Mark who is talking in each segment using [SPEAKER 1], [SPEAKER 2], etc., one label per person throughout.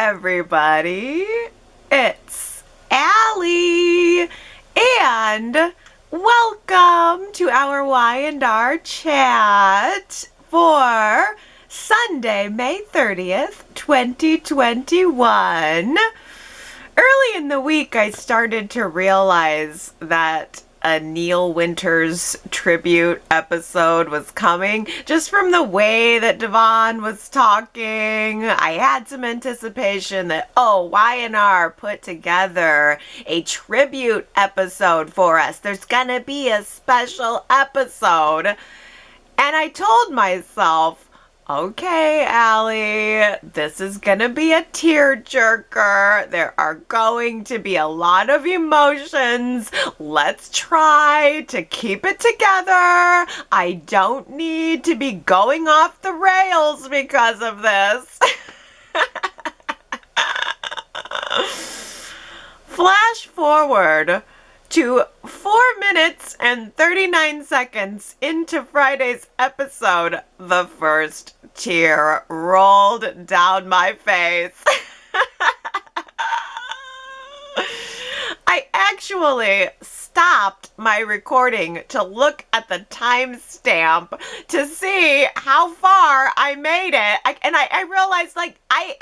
[SPEAKER 1] everybody. It's Allie, and welcome to our Y&R Chat for Sunday, May 30th, 2021. Early in the week, I started to realize that a Neil Winters tribute episode was coming. Just from the way that Devon was talking, I had some anticipation that, Y&R put together a tribute episode for us. There's gonna be a special episode. And I told myself, okay, Allie, this is gonna be a tearjerker. There are going to be a lot of emotions. Let's try to keep it together. I don't need to be going off the rails because of this. Flash forward to 4 minutes and 39 seconds into Friday's episode, the first tear rolled down my face. I actually stopped my recording to look at the timestamp to see how far I made it. I realized, I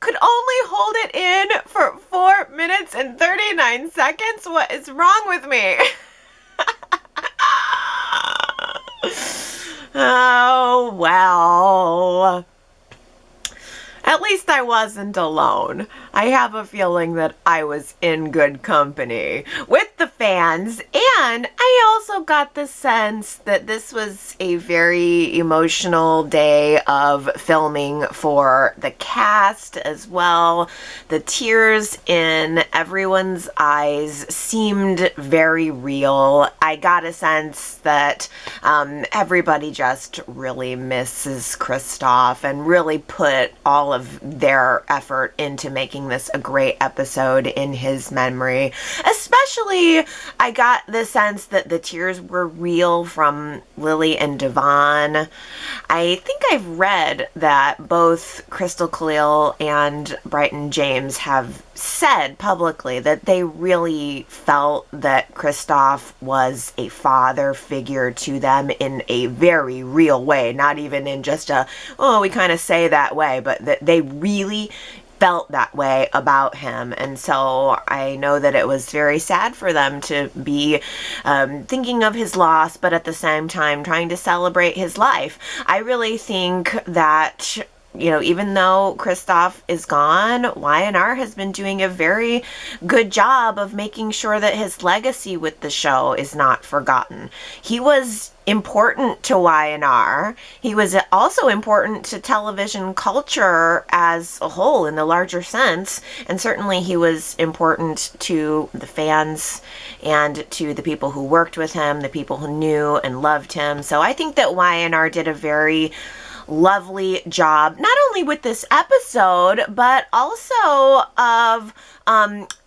[SPEAKER 1] could only hold it in for 4 minutes and 39 seconds. What is wrong with me? Oh, well. At least I wasn't alone. I have a feeling that I was in good company with the fans, and I also got the sense that this was a very emotional day of filming for the cast as well. The tears in everyone's eyes seemed very real. I got a sense that everybody just really misses Kristoff and really put all of their effort into making this a great episode in his memory. Especially, I got the sense that the tears were real from Lily and Devon. I think I've read that both Crystal Khalil and Brighton James have said publicly that they really felt that Kristoff was a father figure to them in a very real way, not even in just we kind of say that way, but that they really felt that way about him. And so I know that it was very sad for them to be thinking of his loss, but at the same time trying to celebrate his life. I really think that, even though Kristoff is gone, Y&R has been doing a very good job of making sure that his legacy with the show is not forgotten. He was important to Y&R. He was also important to television culture as a whole in the larger sense, and certainly he was important to the fans and to the people who worked with him, the people who knew and loved him. So I think that Y&R did a very lovely job, not only with this episode, but also of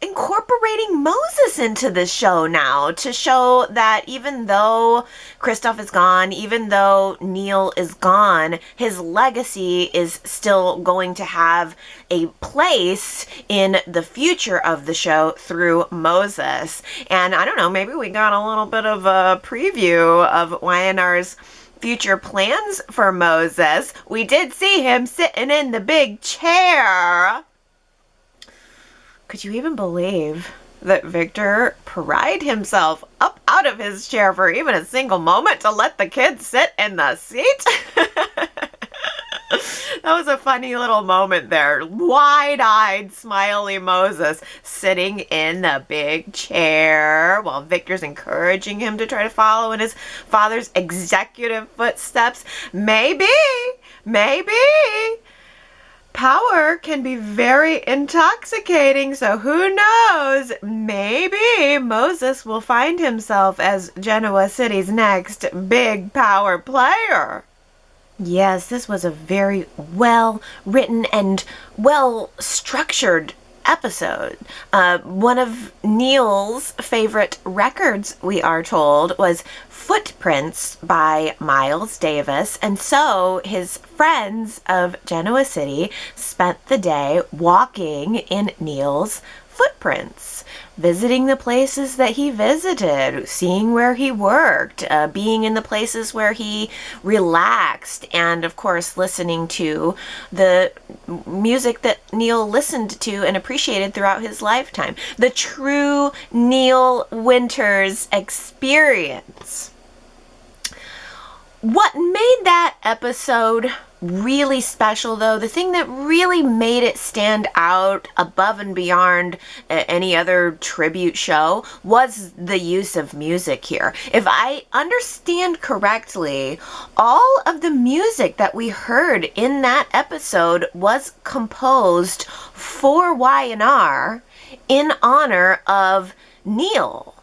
[SPEAKER 1] incorporating Moses into the show now, to show that even though Kristoff is gone, even though Neil is gone, his legacy is still going to have a place in the future of the show through Moses. And I don't know, maybe we got a little bit of a preview of Y&R's future plans for Moses. We did see him sitting in the big chair. Could you even believe that Victor pried himself up out of his chair for even a single moment to let the kids sit in the seat? That was a funny little moment there. Wide-eyed, smiley Moses sitting in the big chair while Victor's encouraging him to try to follow in his father's executive footsteps. Maybe. Power can be very intoxicating, so who knows? Maybe Moses will find himself as Genoa City's next big power player. Yes, this was a very well-written and well-structured episode. One of Neil's favorite records, we are told, was Footprints by Miles Davis, and so his friends of Genoa City spent the day walking in Neil's footprints, visiting the places that he visited, seeing where he worked, being in the places where he relaxed, and of course listening to the music that Neil listened to and appreciated throughout his lifetime. The true Neil Winters experience. What made that episode really special, though, the thing that really made it stand out above and beyond any other tribute show, was the use of music here. If I understand correctly, all of the music that we heard in that episode was composed for Y&R in honor of Neil.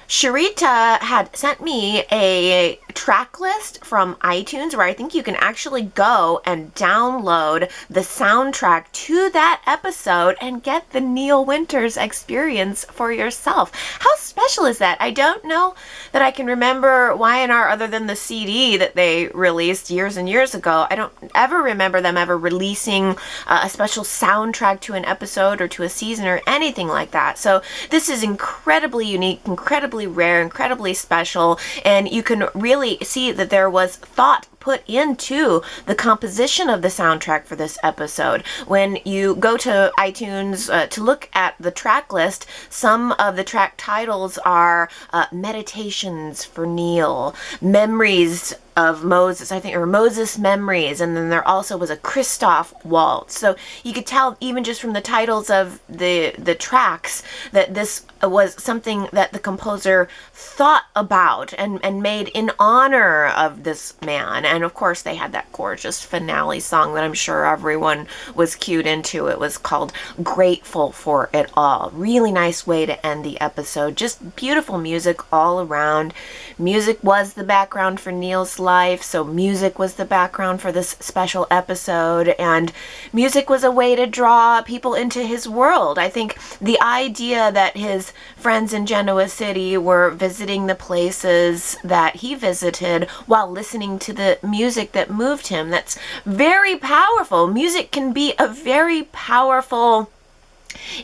[SPEAKER 1] Sharita had sent me a track list from iTunes where I think you can actually go and download the soundtrack to that episode and get the Neil Winters experience for yourself. How special is that? I don't know that I can remember Y&R other than the CD that they released years and years ago. I don't ever remember them ever releasing a special soundtrack to an episode or to a season or anything like that. So this is incredibly unique, incredibly rare, incredibly special, and you can really see that there was thought put into the composition of the soundtrack for this episode. When you go to iTunes to look at the track list, some of the track titles are Meditations for Neil, Memories of Moses, I think, or Moses Memories, and then there also was a Christoph Waltz. So you could tell even just from the titles of the tracks that this was something that the composer thought about and made in honor of this man. And of course they had that gorgeous finale song that I'm sure everyone was cued into. It was called Grateful for It All. Really nice way to end the episode. Just beautiful music all around. Music was the background for Neil's life, so music was the background for this special episode, and music was a way to draw people into his world. I think the idea that his friends in Genoa City were visiting the places that he visited while listening to the music that moved him, that's very powerful. Music can be a very powerful,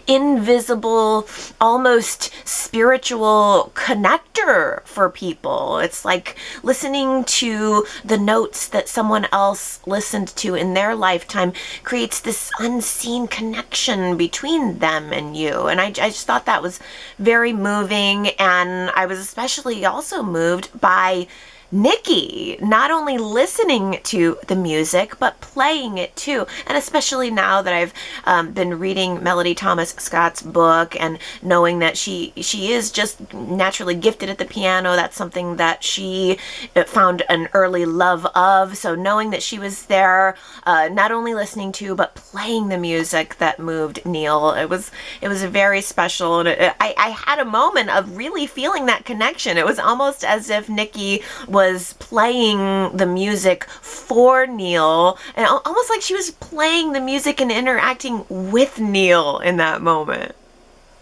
[SPEAKER 1] invisible, almost spiritual connector for people. It's like listening to the notes that someone else listened to in their lifetime creates this unseen connection between them and you. And I just thought that was very moving, and I was especially also moved by Nikki not only listening to the music but playing it too, and especially now that I've been reading Melody Thomas Scott's book and knowing that she is just naturally gifted at the piano. That's something that she found an early love of. So knowing that she was there, not only listening to but playing the music that moved Neil, it was very special, and I had a moment of really feeling that connection. It was almost as if Nikki was playing the music for Neil, and almost like she was playing the music and interacting with Neil in that moment.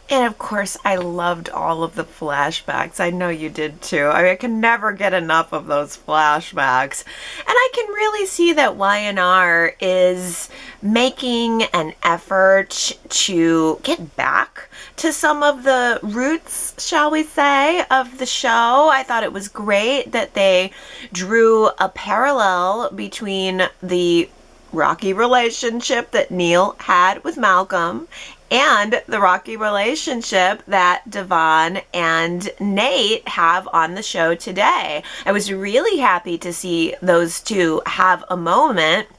[SPEAKER 1] And of course, I loved all of the flashbacks. I know you did too. I can never get enough of those flashbacks. And I can really see that Y&R is making an effort to get back to some of the roots, shall we say, of the show. I thought it was great that they drew a parallel between the rocky relationship that Neil had with Malcolm and the rocky relationship that Devon and Nate have on the show today. I was really happy to see those two have a moment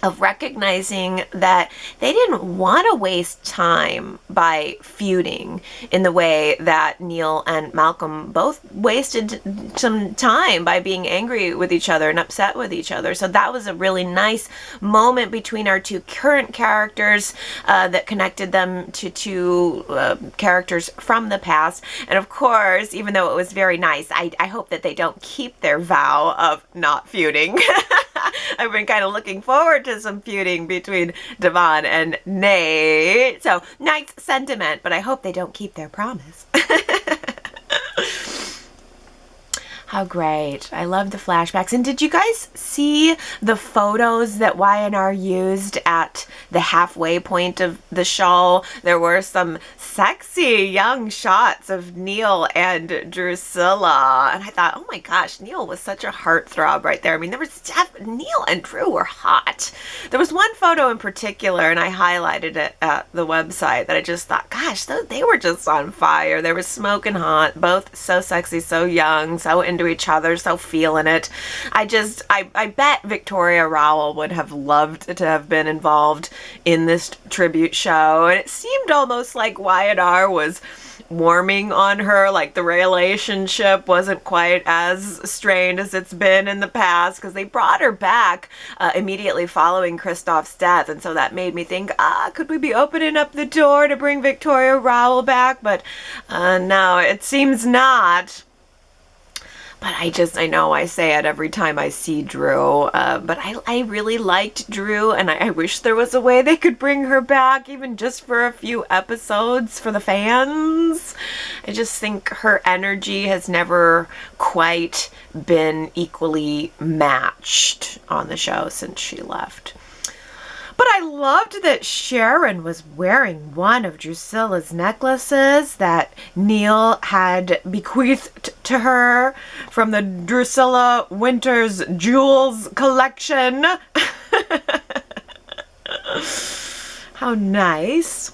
[SPEAKER 1] of recognizing that they didn't want to waste time by feuding in the way that Neil and Malcolm both wasted some time by being angry with each other and upset with each other. So that was a really nice moment between our two current characters that connected them to two characters from the past. And of course, even though it was very nice, I hope that they don't keep their vow of not feuding. I've been kind of looking forward to some feuding between Devon and Nate. So, nice sentiment, but I hope they don't keep their promise. How great. I love the flashbacks. And did you guys see the photos that Y&R used at the halfway point of the show? There were some sexy young shots of Neil and Drusilla. And I thought, oh my gosh, Neil was such a heartthrob right there. I mean, Neil and Drew were hot. There was one photo in particular, and I highlighted it at the website, that I just thought, gosh, they were just on fire. They were smoking hot, both so sexy, so young, so into each other, so feeling it. I bet Victoria Rowell would have loved to have been involved in this tribute show, and it seemed almost like Y&R was warming on her, like the relationship wasn't quite as strained as it's been in the past, because they brought her back immediately following Christoph's death, and so that made me think, could we be opening up the door to bring Victoria Rowell back? But no, it seems not. But I know I say it every time I see Drew, but I really liked Drew, and I wish there was a way they could bring her back, even just for a few episodes for the fans. I just think her energy has never quite been equally matched on the show since she left. But I loved that Sharon was wearing one of Drusilla's necklaces that Neil had bequeathed to her from the Drusilla Winters Jewels collection. How nice.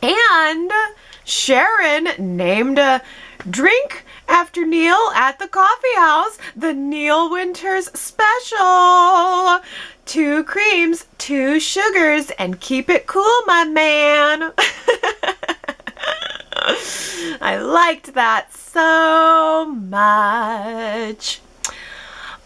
[SPEAKER 1] And Sharon named a drink after Neil at the coffee house the Neil Winters Special. 2 creams, 2 sugars, and keep it cool, my man. I liked that so much.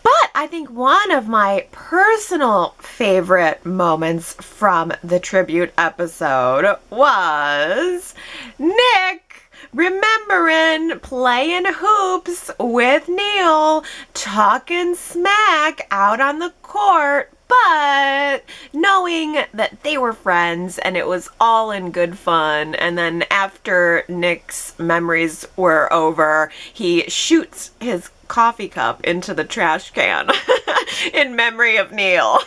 [SPEAKER 1] But I think one of my personal favorite moments from the tribute episode was Nick remembering playing hoops with Neil, talking smack out on the court, but knowing that they were friends and it was all in good fun. And then after Nick's memories were over, he shoots his coffee cup into the trash can in memory of Neil.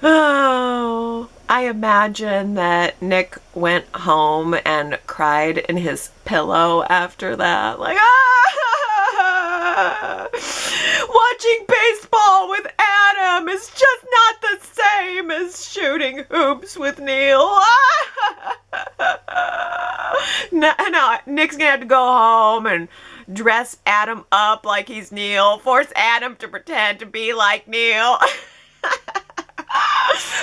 [SPEAKER 1] Oh, I imagine that Nick went home and cried in his pillow after that, like, watching baseball with Adam is just not the same as shooting hoops with Neil. No, Nick's gonna have to go home and dress Adam up like he's Neil, force Adam to pretend to be like Neil.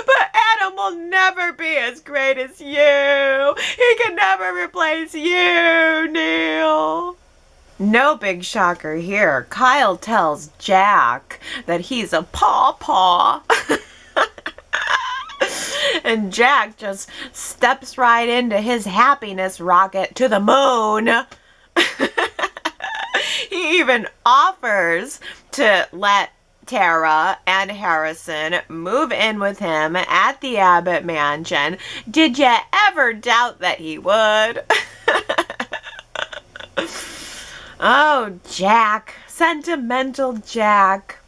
[SPEAKER 1] But Adam will never be as great as you. He can never replace you, Neil. No big shocker here. Kyle tells Jack that he's a pawpaw. And Jack just steps right into his happiness rocket to the moon. He even offers to let Tara and Harrison move in with him at the Abbott Mansion. Did you ever doubt that he would? Oh, Jack. Sentimental Jack.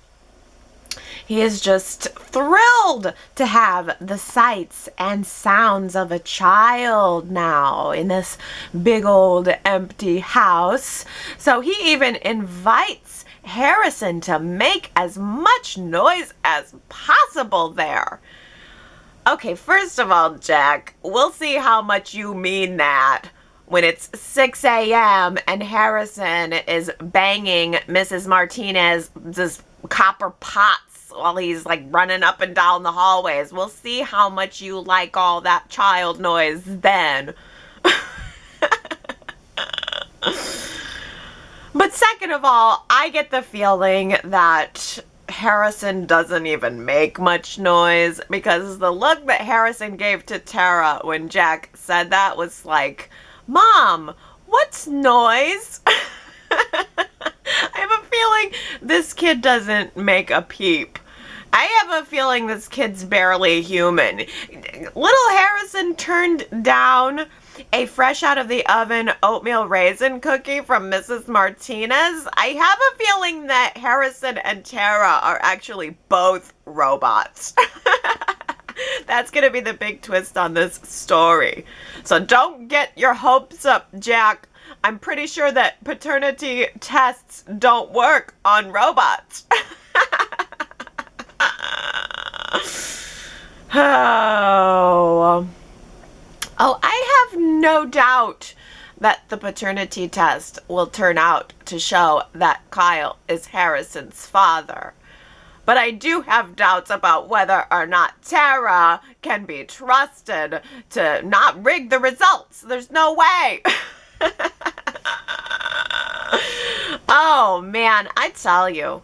[SPEAKER 1] He is just thrilled to have the sights and sounds of a child now in this big old empty house. So he even invites Harrison to make as much noise as possible there. Okay, first of all, Jack, we'll see how much you mean that when it's 6 a.m. and Harrison is banging Mrs. Martinez's copper pots while he's like running up and down the hallways. We'll see how much you like all that child noise then. But second of all, I get the feeling that Harrison doesn't even make much noise, because the look that Harrison gave to Tara when Jack said that was like, Mom, what's noise? I have a feeling this kid doesn't make a peep. I have a feeling this kid's barely human. Little Harrison turned down a fresh out of the oven oatmeal raisin cookie from Mrs. Martinez. I have a feeling that Harrison and Tara are actually both robots. That's going to be the big twist on this story. So don't get your hopes up, Jack. I'm pretty sure that paternity tests don't work on robots. Oh, I have no doubt that the paternity test will turn out to show that Kyle is Harrison's father. But I do have doubts about whether or not Tara can be trusted to not rig the results. There's no way. Oh, man, I tell you,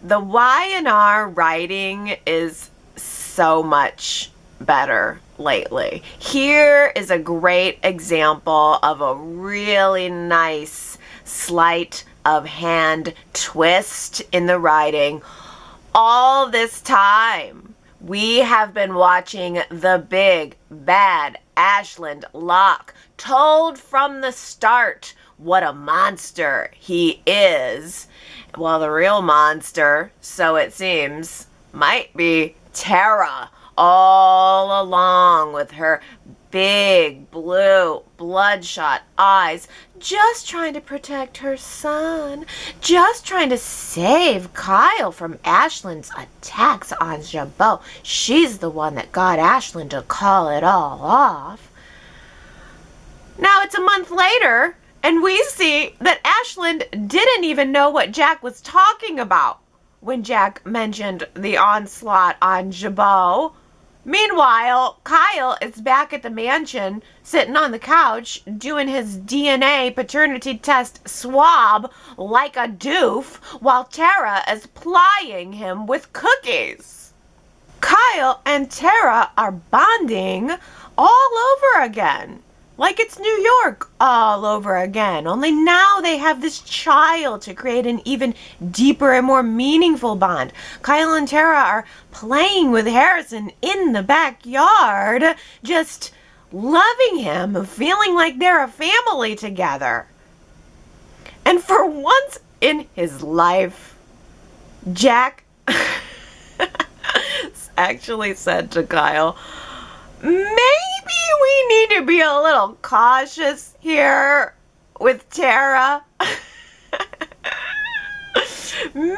[SPEAKER 1] the Y&R writing is so much better lately. Here is a great example of a really nice sleight of hand twist in the writing. All this time, we have been watching the big, bad Ashland Locke told from the start what a monster he is. Well, the real monster, so it seems, might be Tara, all along with her big blue bloodshot eyes, just trying to protect her son, just trying to save Kyle from Ashland's attacks on Jabot. She's the one that got Ashland to call it all off. Now it's a month later, and we see that Ashland didn't even know what Jack was talking about when Jack mentioned the onslaught on Jabot. Meanwhile, Kyle is back at the mansion, sitting on the couch, doing his DNA paternity test swab like a doof, while Tara is plying him with cookies. Kyle and Tara are bonding all over again. Like it's New York all over again, only now they have this child to create an even deeper and more meaningful bond. Kyle and Tara are playing with Harrison in the backyard, just loving him, feeling like they're a family together. And for once in his life, Jack actually said to Kyle, maybe we need to be a little cautious here with Tara. Maybe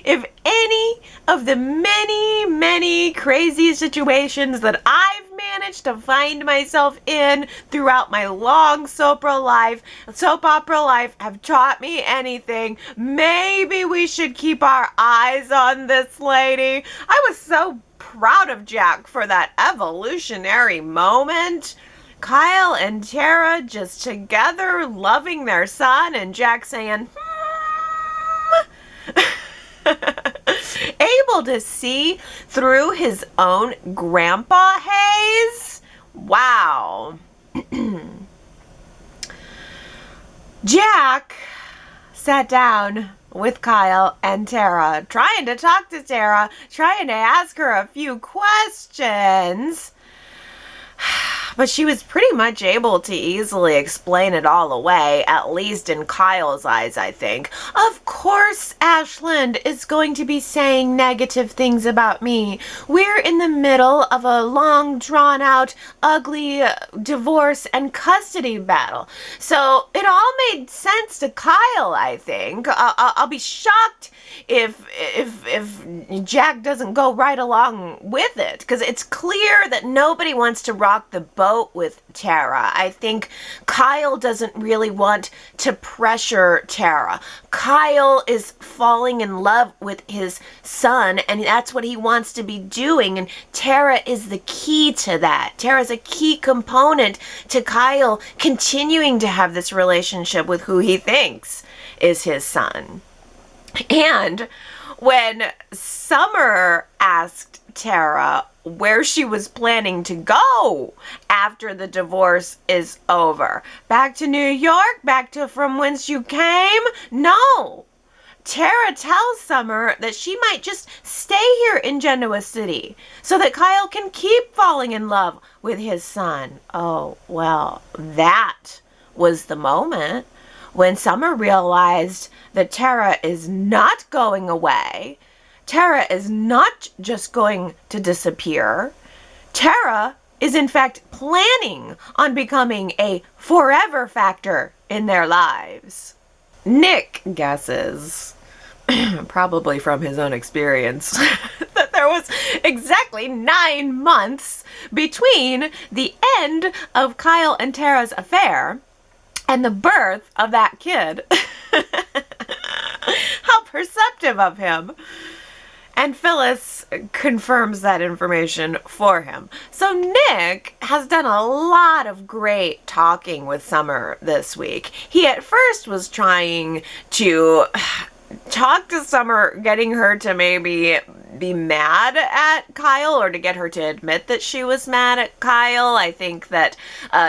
[SPEAKER 1] if any of the many crazy situations that I've managed to find myself in throughout my long soap opera life have taught me anything, maybe we should keep our eyes on this lady. I was so proud of Jack for that evolutionary moment. Kyle and Tara just together loving their son, and Jack saying, able to see through his own grandpa haze. Wow. Jack sat down with Kyle and Tara, trying to talk to Tara, trying to ask her a few questions. But she was pretty much able to easily explain it all away, at least in Kyle's eyes, I think. Of course Ashland is going to be saying negative things about me. We're in the middle of a long, drawn-out, ugly divorce and custody battle. So it all made sense to Kyle, I think. I'll be shocked if Jack doesn't go right along with it, because it's clear that nobody wants to rock the boat with Tara. I think Kyle doesn't really want to pressure Tara. Kyle is falling in love with his son, and that's what he wants to be doing, and Tara is the key to that. Tara's a key component to Kyle continuing to have this relationship with who he thinks is his son. And when Summer asked Tara where she was planning to go after the divorce is over. Back to New York? Back to from whence you came? No. Tara tells Summer that she might just stay here in Genoa City so that Kyle can keep falling in love with his son. Oh, well, that was the moment when Summer realized that Tara is not going away. Tara is not just going to disappear. Tara is in fact planning on becoming a forever factor in their lives. Nick guesses, probably from his own experience, that there was exactly 9 months between the end of Kyle and Tara's affair and the birth of that kid. How perceptive of him. And Phyllis confirms that information for him. So Nick has done a lot of great talking with Summer this week. He at first was trying to talk to Summer, getting her to maybe be mad at Kyle or to get her to admit that she was mad at Kyle. I think that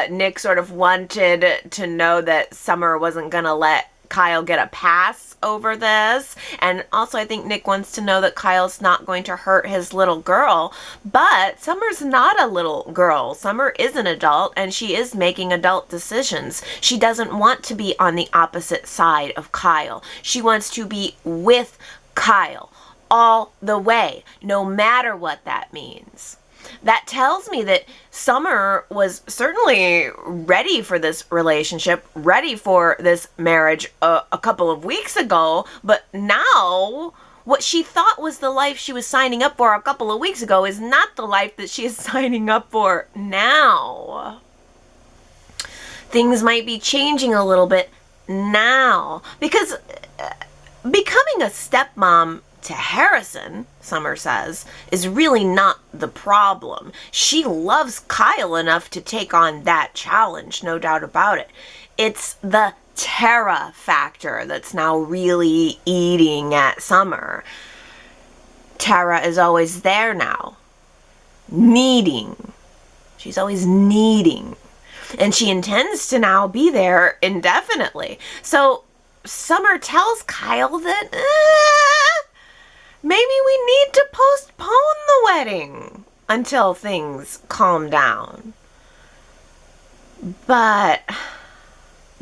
[SPEAKER 1] Nick sort of wanted to know that Summer wasn't going to let Kyle get a pass over this. And also I think Nick wants to know that Kyle's not going to hurt his little girl. But Summer's not a little girl. Summer is an adult and she is making adult decisions. She doesn't want to be on the opposite side of Kyle. She wants to be with Kyle all the way, no matter what that means. That tells me that Summer was certainly ready for this relationship, ready for this marriage a couple of weeks ago, but now what she thought was the life she was signing up for a couple of weeks ago is not the life that she is signing up for now. Things might be changing a little bit now because becoming a stepmom to Harrison, Summer says, is really not the problem. She loves Kyle enough to take on that challenge, no doubt about it. It's the Tara factor that's now really eating at Summer. Tara is always there now, needing. She's always needing. And she intends to now be there indefinitely. So Summer tells Kyle that, maybe we need to postpone the wedding until things calm down. But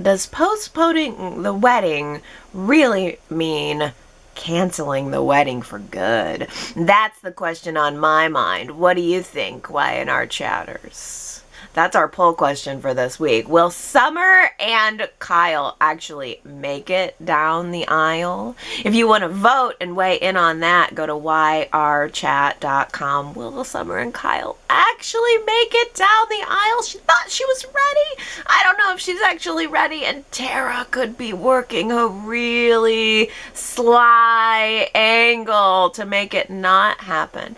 [SPEAKER 1] does postponing the wedding really mean canceling the wedding for good? That's the question on my mind. What do you think, Y&R Chatters? That's our poll question for this week. Will Summer and Kyle actually make it down the aisle? If you want to vote and weigh in on that, go to yrchat.com. Will Summer and Kyle actually make it down the aisle? She thought she was ready. I don't know if she's actually ready, and Tara could be working a really sly angle to make it not happen.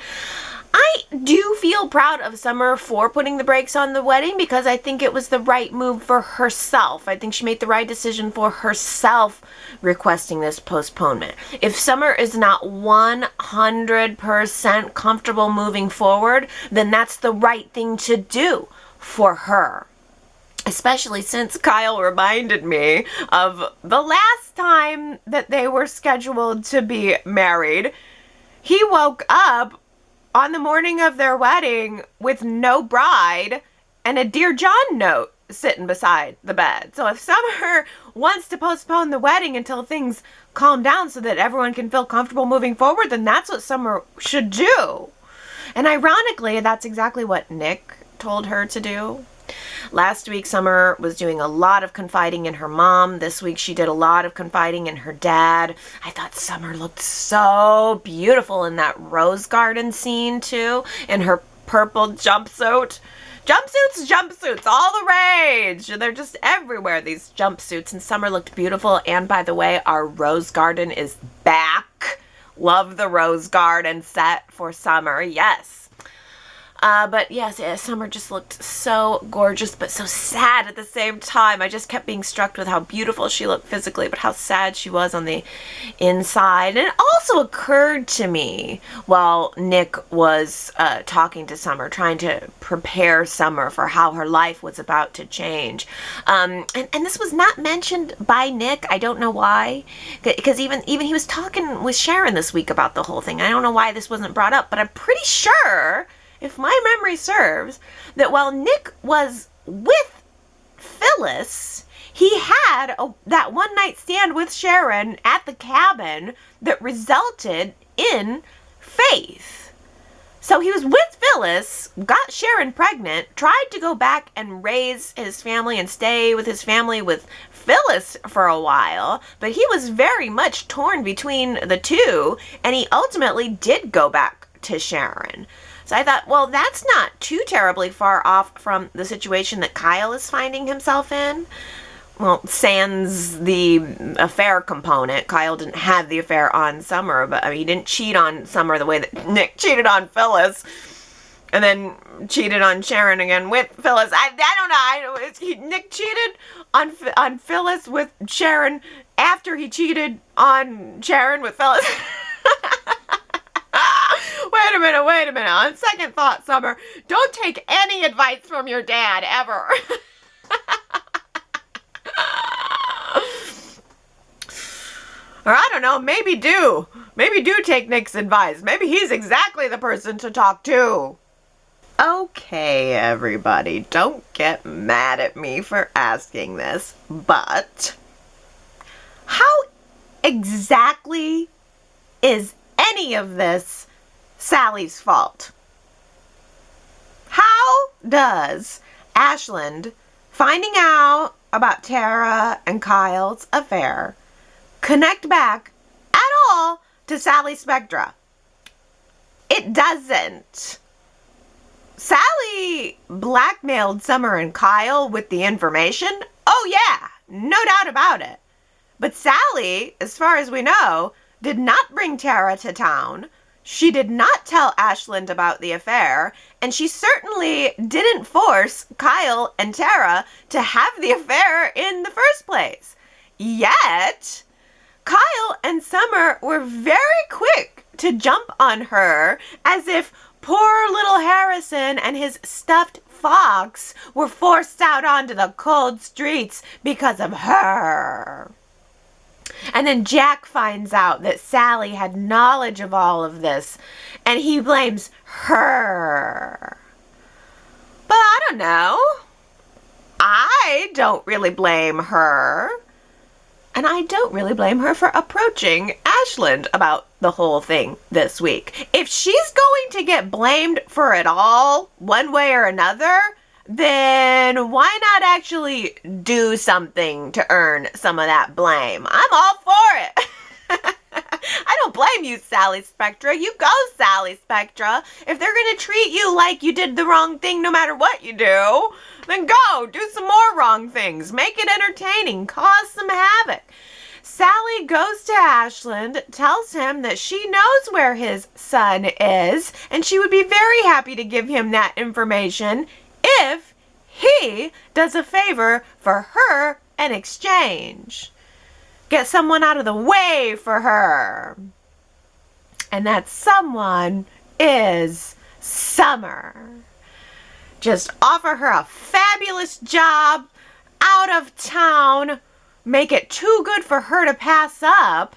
[SPEAKER 1] I do feel proud of Summer for putting the brakes on the wedding because I think it was the right move for herself. I think she made the right decision for herself requesting this postponement. If Summer is not 100% comfortable moving forward, then that's the right thing to do for her. Especially since Kyle reminded me of the last time that they were scheduled to be married. He woke up on the morning of their wedding with no bride and a Dear John note sitting beside the bed. So if Summer wants to postpone the wedding until things calm down so that everyone can feel comfortable moving forward, then that's what Summer should do. And ironically, that's exactly what Nick told her to do. Last week, Summer was doing a lot of confiding in her mom. This week, she did a lot of confiding in her dad. I thought Summer looked so beautiful in that rose garden scene, too, in her purple jumpsuit. Jumpsuits, all the rage. They're just everywhere, these jumpsuits. And Summer looked beautiful. And by the way, our rose garden is back. Love the rose garden set for Summer. Yes. But yes, yeah, Summer just looked so gorgeous, but so sad at the same time. I just kept being struck with how beautiful she looked physically, but how sad she was on the inside. And it also occurred to me while Nick was talking to Summer, trying to prepare Summer for how her life was about to change. And this was not mentioned by Nick. I don't know why, because even he was talking with Sharon this week about the whole thing. I don't know why this wasn't brought up, but I'm pretty sure, if my memory serves, that while Nick was with Phyllis, he had that one night stand with Sharon at the cabin that resulted in Faith. So he was with Phyllis, got Sharon pregnant, tried to go back and raise his family and stay with his family with Phyllis for a while, but he was very much torn between the two, and he ultimately did go back to Sharon. So I thought, well, that's not too terribly far off from the situation that Kyle is finding himself in. Well, sans the affair component. Kyle didn't have the affair on Summer, but I mean, he didn't cheat on Summer the way that Nick cheated on Phyllis, and then cheated on Sharon again with Phyllis. I don't know. Nick cheated on Phyllis with Sharon after he cheated on Sharon with Phyllis. Wait a minute. On second thought, Summer, don't take any advice from your dad, ever. Or I don't know, maybe do take Nick's advice. Maybe he's exactly the person to talk to. Okay, everybody, don't get mad at me for asking this, but how exactly is any of this Sally's fault? How does Ashland finding out about Tara and Kyle's affair connect back at all to Sally Spectra? It doesn't. Sally blackmailed Summer and Kyle with the information. Oh yeah, no doubt about it. But Sally, as far as we know, did not bring Tara to town. She did not tell Ashland about the affair, and she certainly didn't force Kyle and Tara to have the affair in the first place. Yet, Kyle and Summer were very quick to jump on her as if poor little Harrison and his stuffed fox were forced out onto the cold streets because of her. And then Jack finds out that Sally had knowledge of all of this, and he blames her. But I don't know. I don't really blame her. And I don't really blame her for approaching Ashland about the whole thing this week. If she's going to get blamed for it all, one way or another, then why not actually do something to earn some of that blame? I'm all for it. I don't blame you, Sally Spectra. You go, Sally Spectra. If they're going to treat you like you did the wrong thing no matter what you do, then go, do some more wrong things. Make it entertaining. Cause some havoc. Sally goes to Ashland, tells him that she knows where his son is, and she would be very happy to give him that information if he does a favor for her in exchange. Get someone out of the way for her. And that someone is Summer. Just offer her a fabulous job out of town, make it too good for her to pass up,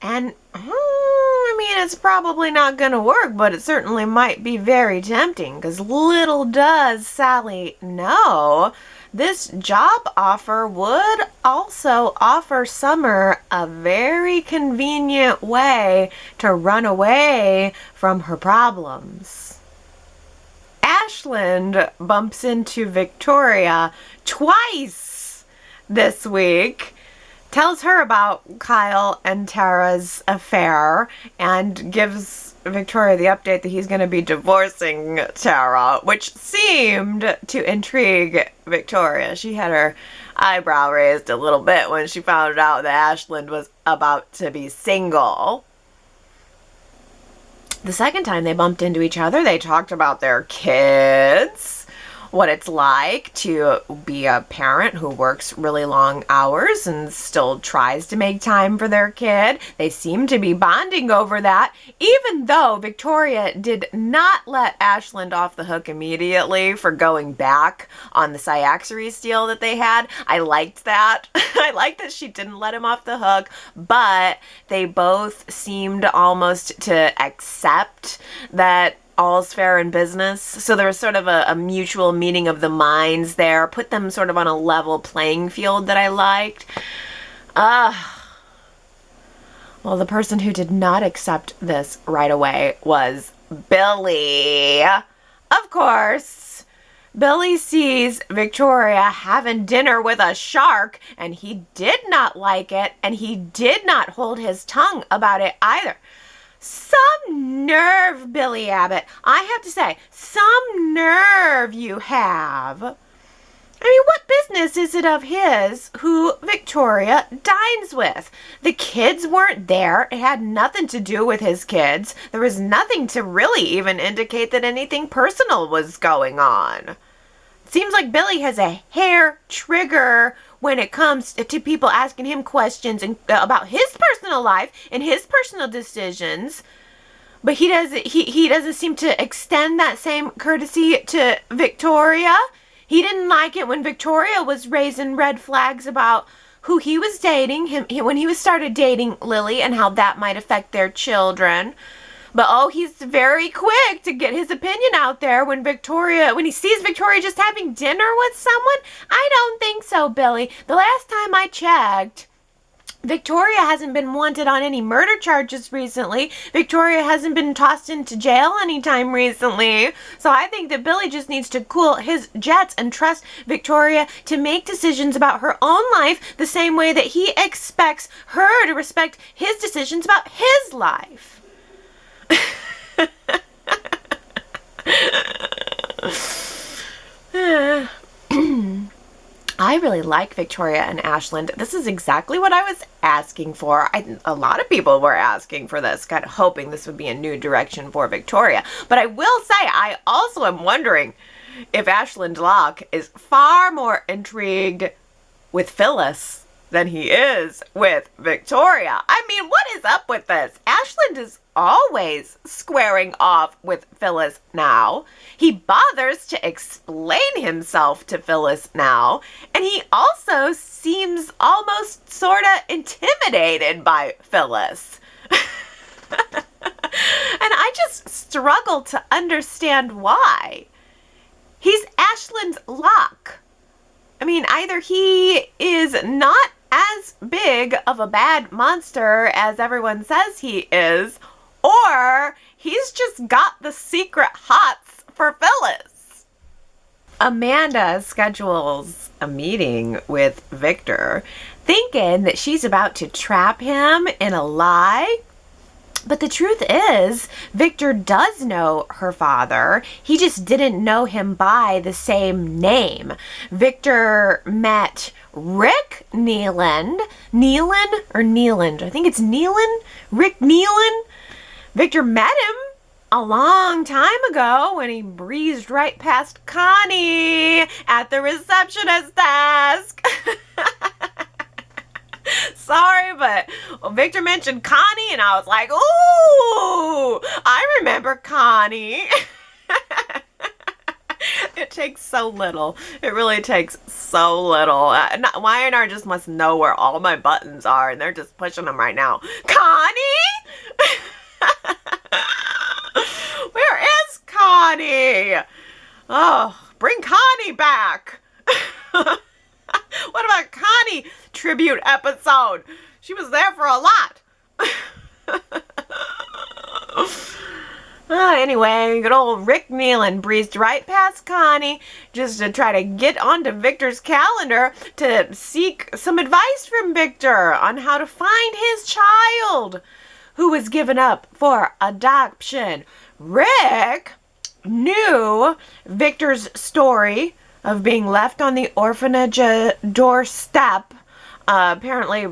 [SPEAKER 1] and I mean, it's probably not going to work, but it certainly might be very tempting, because little does Sally know, this job offer would also offer Summer a very convenient way to run away from her problems. Ashland bumps into Victoria twice this week, tells her about Kyle and Tara's affair, and gives Victoria the update that he's going to be divorcing Tara, which seemed to intrigue Victoria. She had her eyebrow raised a little bit when she found out that Ashland was about to be single. The second time they bumped into each other, they talked about their kids, what it's like to be a parent who works really long hours and still tries to make time for their kid. They seem to be bonding over that, even though Victoria did not let Ashland off the hook immediately for going back on the Cyaxaries deal that they had. I liked that. I liked that she didn't let him off the hook, but they both seemed almost to accept that all's fair in business. So there was sort of a mutual meeting of the minds there, put them sort of on a level playing field that I liked. Well, the person who did not accept this right away was Billy. Of course, Billy sees Victoria having dinner with a shark, and he did not like it, and he did not hold his tongue about it either. Some nerve, Billy Abbott. I have to say, some nerve you have. I mean, what business is it of his who Victoria dines with? The kids weren't there. It had nothing to do with his kids. There was nothing to really even indicate that anything personal was going on. It seems like Billy has a hair trigger when it comes to people asking him questions about his personal life and his personal decisions. But he doesn't seem to extend that same courtesy to Victoria. He didn't like it when Victoria was raising red flags about who he was dating, when he started dating Lily and how that might affect their children. But he's very quick to get his opinion out there when he sees Victoria just having dinner with someone. I don't think so, Billy. The last time I checked, Victoria hasn't been wanted on any murder charges recently. Victoria hasn't been tossed into jail anytime recently. So I think that Billy just needs to cool his jets and trust Victoria to make decisions about her own life the same way that he expects her to respect his decisions about his life. I really like Victoria and Ashland. This is exactly what I was asking for. A lot of people were asking for this, kind of hoping this would be a new direction for Victoria. But I will say, I also am wondering if Ashland Locke is far more intrigued with Phyllis than he is with Victoria. I mean, what is up with this? Ashland is always squaring off with Phyllis now. He bothers to explain himself to Phyllis now, and he also seems almost sort of intimidated by Phyllis. And I just struggle to understand why. He's Ashland's Locke. I mean, either he is not as big of a bad monster as everyone says he is, or he's just got the secret hots for Phyllis. Amanda schedules a meeting with Victor, thinking that she's about to trap him in a lie. But the truth is, Victor does know her father. He just didn't know him by the same name. Victor met Rick Neeland. Neeland? I think it's Neeland? Rick Neeland? Victor met him a long time ago when he breezed right past Connie at the receptionist desk. Sorry, but Victor mentioned Connie, and I was like, ooh, I remember Connie. It takes so little. It really takes so little. Y&R just must know where all my buttons are, and they're just pushing them right now. Connie? Where is Connie? Oh, bring Connie back. What about Connie tribute episode? She was there for a lot. Anyway, good old Rick Neeland breezed right past Connie just to try to get onto Victor's calendar to seek some advice from Victor on how to find his child who was given up for adoption. Rick knew Victor's story of being left on the orphanage doorstep. Apparently,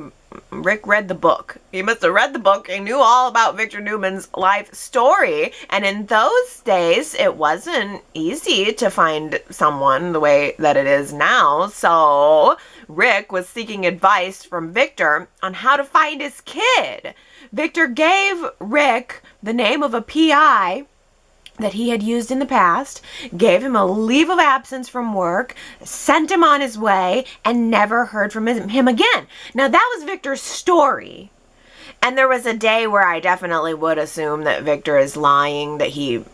[SPEAKER 1] Rick read the book. He must have read the book and knew all about Victor Newman's life story. And in those days, it wasn't easy to find someone the way that it is now. So Rick was seeking advice from Victor on how to find his kid. Victor gave Rick the name of a PI that he had used in the past, gave him a leave of absence from work, sent him on his way, and never heard from him again. Now, that was Victor's story. And there was a day where I definitely would assume that Victor is lying, that he,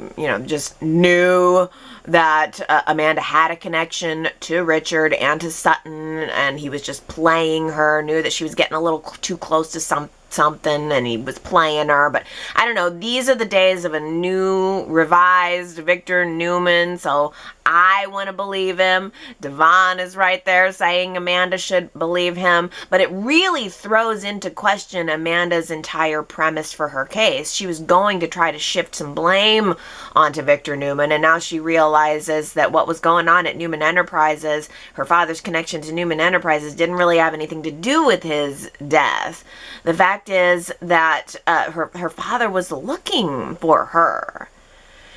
[SPEAKER 1] just knew that Amanda had a connection to Richard and to Sutton, and he was just playing her, knew that she was getting a little too close to something, and he was playing her. But I don't know, these are the days of a new, revised Victor Newman, so I want to believe him. Devon is right there saying Amanda should believe him, but it really throws into question Amanda's entire premise for her case. She was going to try to shift some blame onto Victor Newman, and now she realizes that what was going on at Newman Enterprises, her father's connection to Newman Enterprises, didn't really have anything to do with his death. The fact is that her father was looking for her.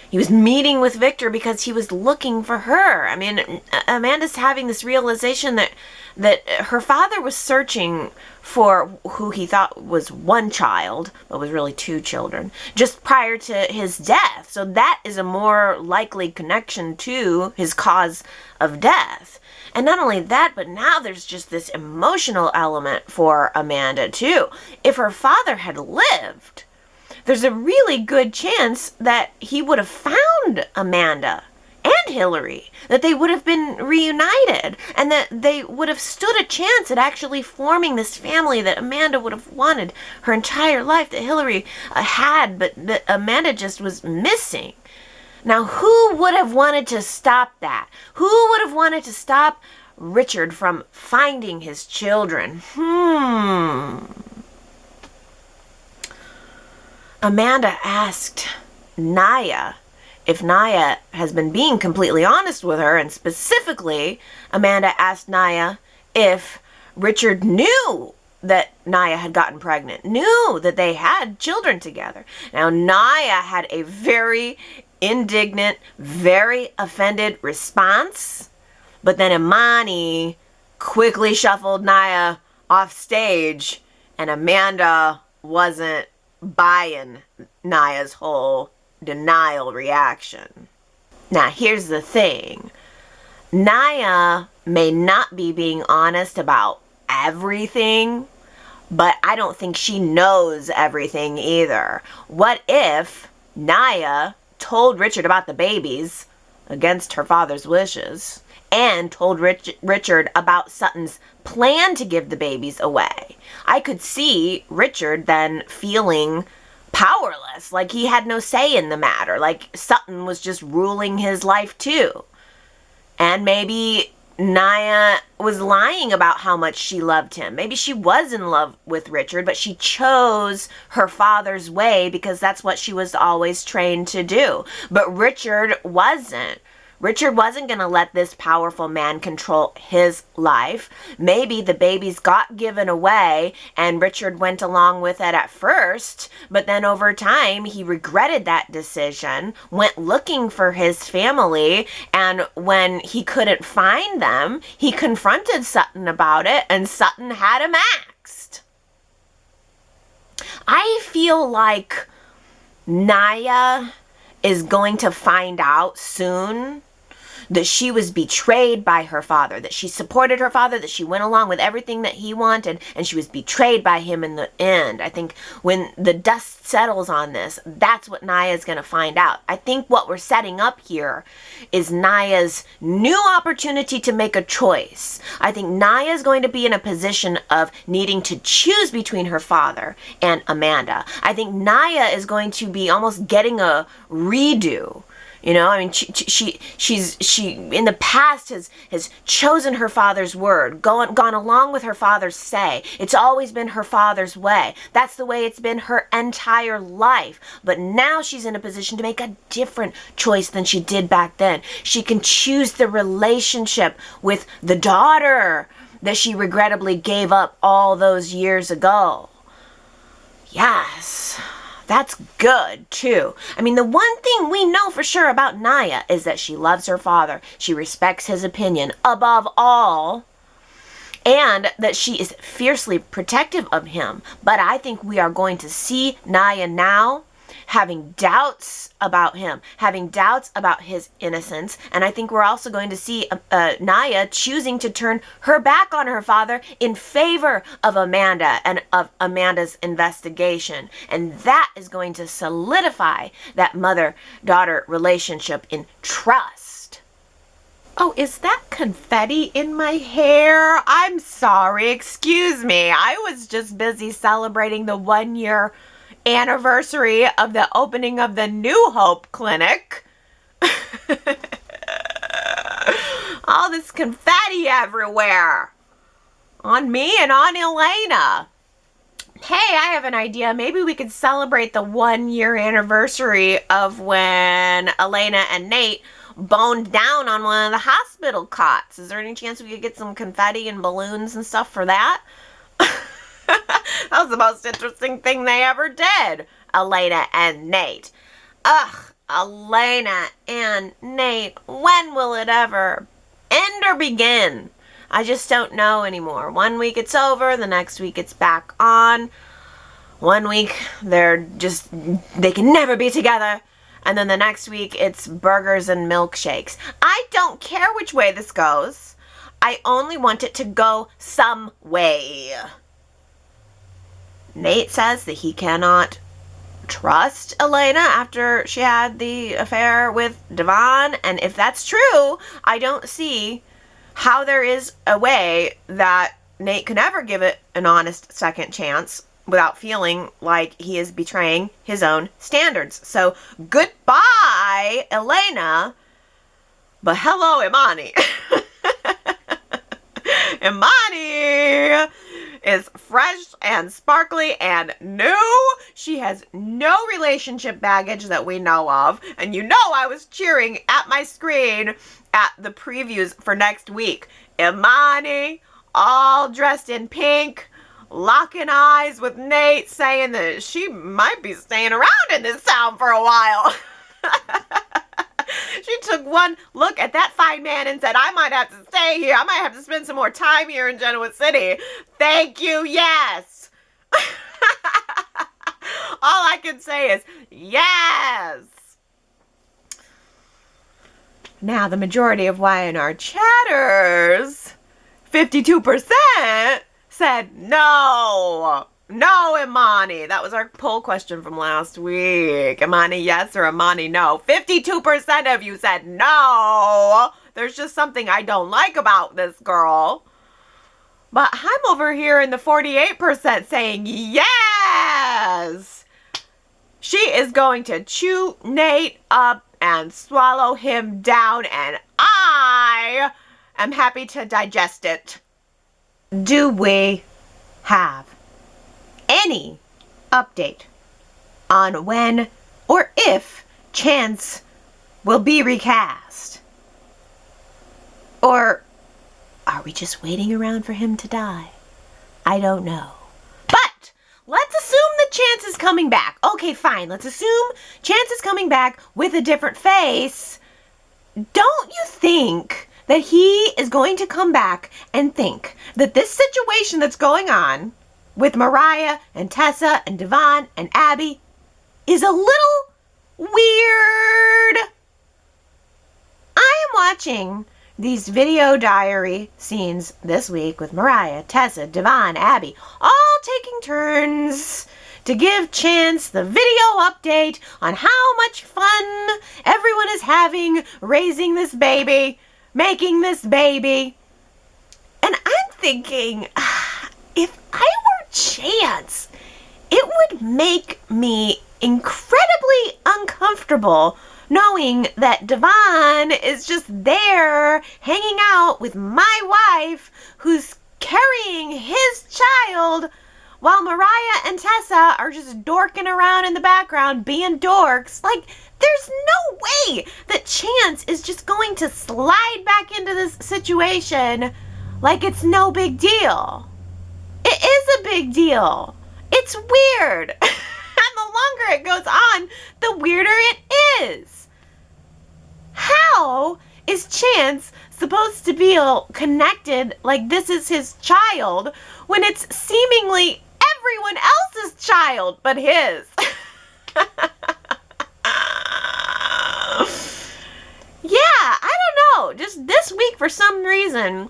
[SPEAKER 1] He was meeting with Victor because he was looking for her. I mean, Amanda's having this realization that her father was searching for who he thought was one child, but was really two children, just prior to his death. So that is a more likely connection to his cause of death. And not only that, but now there's just this emotional element for Amanda too. If her father had lived, there's a really good chance that he would have found Amanda and Hillary, that they would have been reunited, and that they would have stood a chance at actually forming this family that Amanda would have wanted her entire life, that Hillary had, but that Amanda just was missing. Now, who would have wanted to stop that? Who would have wanted to stop Richard from finding his children? Amanda asked Naya if Naya has been being completely honest with her, and specifically, Amanda asked Naya if Richard knew that Naya had gotten pregnant, knew that they had children together. Now, Naya had a very indignant, very offended response, but then Imani quickly shuffled Naya off stage, and Amanda wasn't buying Naya's whole denial reaction. Now, here's the thing. Naya may not be being honest about everything, but I don't think she knows everything either. What if Naya told Richard about the babies against her father's wishes, and told Richard about Sutton's plan to give the babies away? I could see Richard then feeling powerless, like he had no say in the matter, like Sutton was just ruling his life too. And maybe Naya was lying about how much she loved him. Maybe she was in love with Richard, but she chose her father's way because that's what she was always trained to do. But Richard wasn't. Richard wasn't going to let this powerful man control his life. Maybe the babies got given away and Richard went along with it at first, but then over time he regretted that decision, went looking for his family, and when he couldn't find them, he confronted Sutton about it, and Sutton had him axed. I feel like Naya is going to find out soon that she was betrayed by her father, that she supported her father, that she went along with everything that he wanted, and she was betrayed by him in the end. I think when the dust settles on this, that's what Naya's going to find out. I think what we're setting up here is Naya's new opportunity to make a choice. I think Naya's going to be in a position of needing to choose between her father and Amanda. I think Naya is going to be almost getting a redo. You know, I mean, she in the past has chosen her father's word, gone along with her father's say. It's always been her father's way. That's the way it's been her entire life. But now she's in a position to make a different choice than she did back then. She can choose the relationship with the daughter that she regrettably gave up all those years ago. Yes, that's good, too. I mean, the one thing we know for sure about Naya is that she loves her father. She respects his opinion above all, and that she is fiercely protective of him. But I think we are going to see Naya now having doubts about him, having doubts about his innocence. And I think we're also going to see Naya choosing to turn her back on her father in favor of Amanda and of Amanda's investigation. And that is going to solidify that mother-daughter relationship in trust. Oh, is that confetti in my hair? I'm sorry, excuse me. I was just busy celebrating the 1-year anniversary of the opening of the New Hope Clinic. All this confetti everywhere. On me and on Elena. Hey, I have an idea. Maybe we could celebrate the 1-year anniversary of when Elena and Nate boned down on one of the hospital cots. Is there any chance we could get some confetti and balloons and stuff for that? That was the most interesting thing they ever did, Elena and Nate. Ugh, Elena and Nate, when will it ever end or begin? I just don't know anymore. 1 week it's over, the next week it's back on. 1 week they can never be together. And then the next week it's burgers and milkshakes. I don't care which way this goes. I only want it to go some way. Nate says that he cannot trust Elena after she had the affair with Devon. And if that's true, I don't see how there is a way that Nate can ever give it an honest second chance without feeling like he is betraying his own standards. So goodbye, Elena. But hello, Imani. Imani is fresh and sparkly and new. She has no relationship baggage that we know of. And you know I was cheering at my screen at the previews for next week. Imani, all dressed in pink, locking eyes with Nate, saying that she might be staying around in this town for a while. She took one look at that fine man and said, I might have to stay here. I might have to spend some more time here in Genoa City. Thank you, yes. All I can say is, yes. Now, the majority of Y&R chatters, 52%, said no. No, Imani. That was our poll question from last week. Imani yes or Imani no. 52% of you said no. There's just something I don't like about this girl. But I'm over here in the 48% saying yes. She is going to chew Nate up and swallow him down, and I am happy to digest it. Do we have any update on when or if Chance will be recast? Or are we just waiting around for him to die? I don't know. But let's assume that Chance is coming back. Okay, fine. Let's assume Chance is coming back with a different face. Don't you think that he is going to come back and think that this situation that's going on with Mariah and Tessa and Devon and Abby is a little weird? I am watching these video diary scenes this week with Mariah, Tessa, Devon, Abby, all taking turns to give Chance the video update on how much fun everyone is having raising this baby, making this baby. And I'm thinking, if I were Chance, it would make me incredibly uncomfortable knowing that Devon is just there hanging out with my wife who's carrying his child while Mariah and Tessa are just dorking around in the background being dorks. Like, there's no way that Chance is just going to slide back into this situation like it's no big deal. It is a big deal. It's weird. And the longer it goes on, the weirder it is. How is Chance supposed to feel connected like this is his child when it's seemingly everyone else's child but his? Yeah, I don't know. Just this week, for some reason,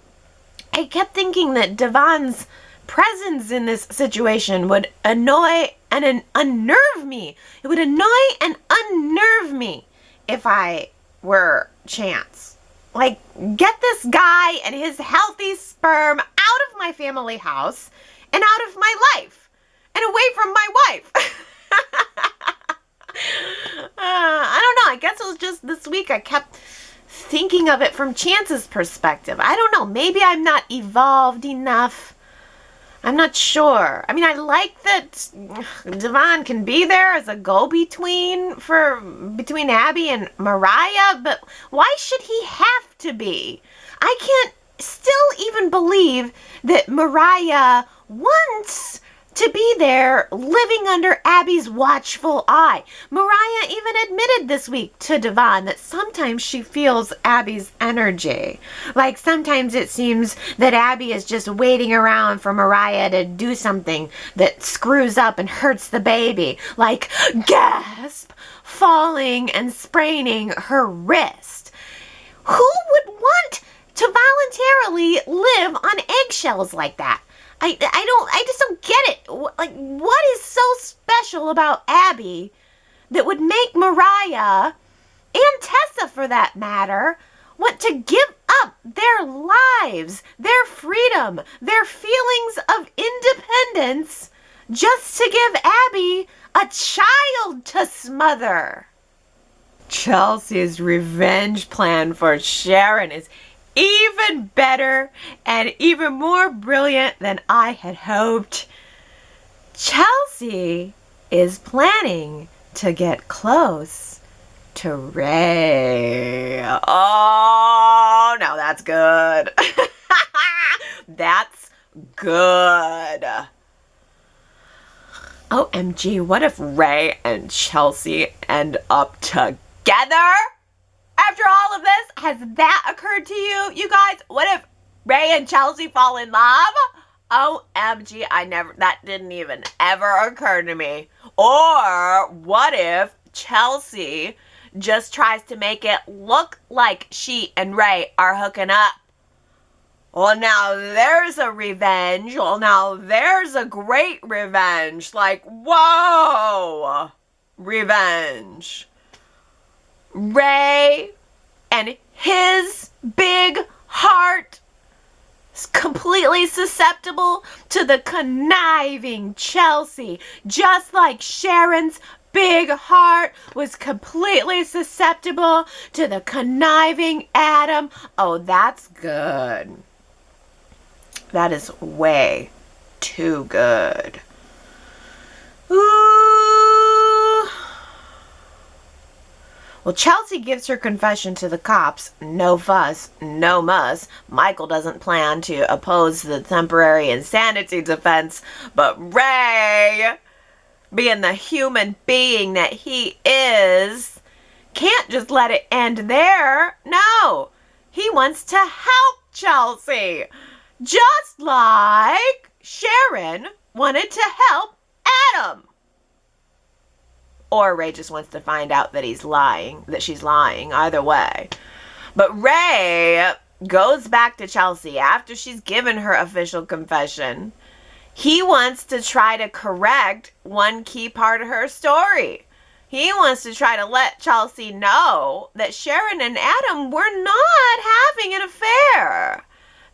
[SPEAKER 1] I kept thinking that Devon's presence in this situation would annoy and unnerve me. It would annoy and unnerve me if I were Chance. Like, get this guy and his healthy sperm out of my family house and out of my life and away from my wife. I don't know. I guess it was just this week I kept thinking of it from Chance's perspective. I don't know. Maybe I'm not evolved enough. I'm not sure. I mean, I like that Devon can be there as a go-between between Abby and Mariah, but why should he have to be? I can't still even believe that Mariah wants to be there living under Abby's watchful eye. Mariah even admitted this week to Devon that sometimes she feels Abby's energy. Like sometimes it seems that Abby is just waiting around for Mariah to do something that screws up and hurts the baby. Like, gasp, falling and spraining her wrist. Who would want to voluntarily live on eggshells like that? I just don't get it. Like, what is so special about Abby that would make Mariah, and Tessa for that matter, want to give up their lives, their freedom, their feelings of independence just to give Abby a child to smother? Chelsea's revenge plan for Sharon is even better and even more brilliant than I had hoped. Chelsea is planning to get close to Ray. Oh, now that's good. That's good. OMG, what if Ray and Chelsea end up together? After all of this, has that occurred to you? You guys, what if Ray and Chelsea fall in love? OMG, that didn't even ever occur to me. Or what if Chelsea just tries to make it look like she and Ray are hooking up? Well, now there's a revenge. Well, now there's a great revenge. Like, whoa, revenge. Ray and his big heart is completely susceptible to the conniving Chelsea, just like Sharon's big heart was completely susceptible to the conniving Adam. Oh, that's good. That is way too good. Ooh. Well, Chelsea gives her confession to the cops. No fuss, no muss. Michael doesn't plan to oppose the temporary insanity defense, but Ray, being the human being that he is, can't just let it end there. No, he wants to help Chelsea, just like Sharon wanted to help Adam. Or Ray just wants to find out that she's lying, either way. But Ray goes back to Chelsea after she's given her official confession. He wants to try to correct one key part of her story. He wants to try to let Chelsea know that Sharon and Adam were not having an affair.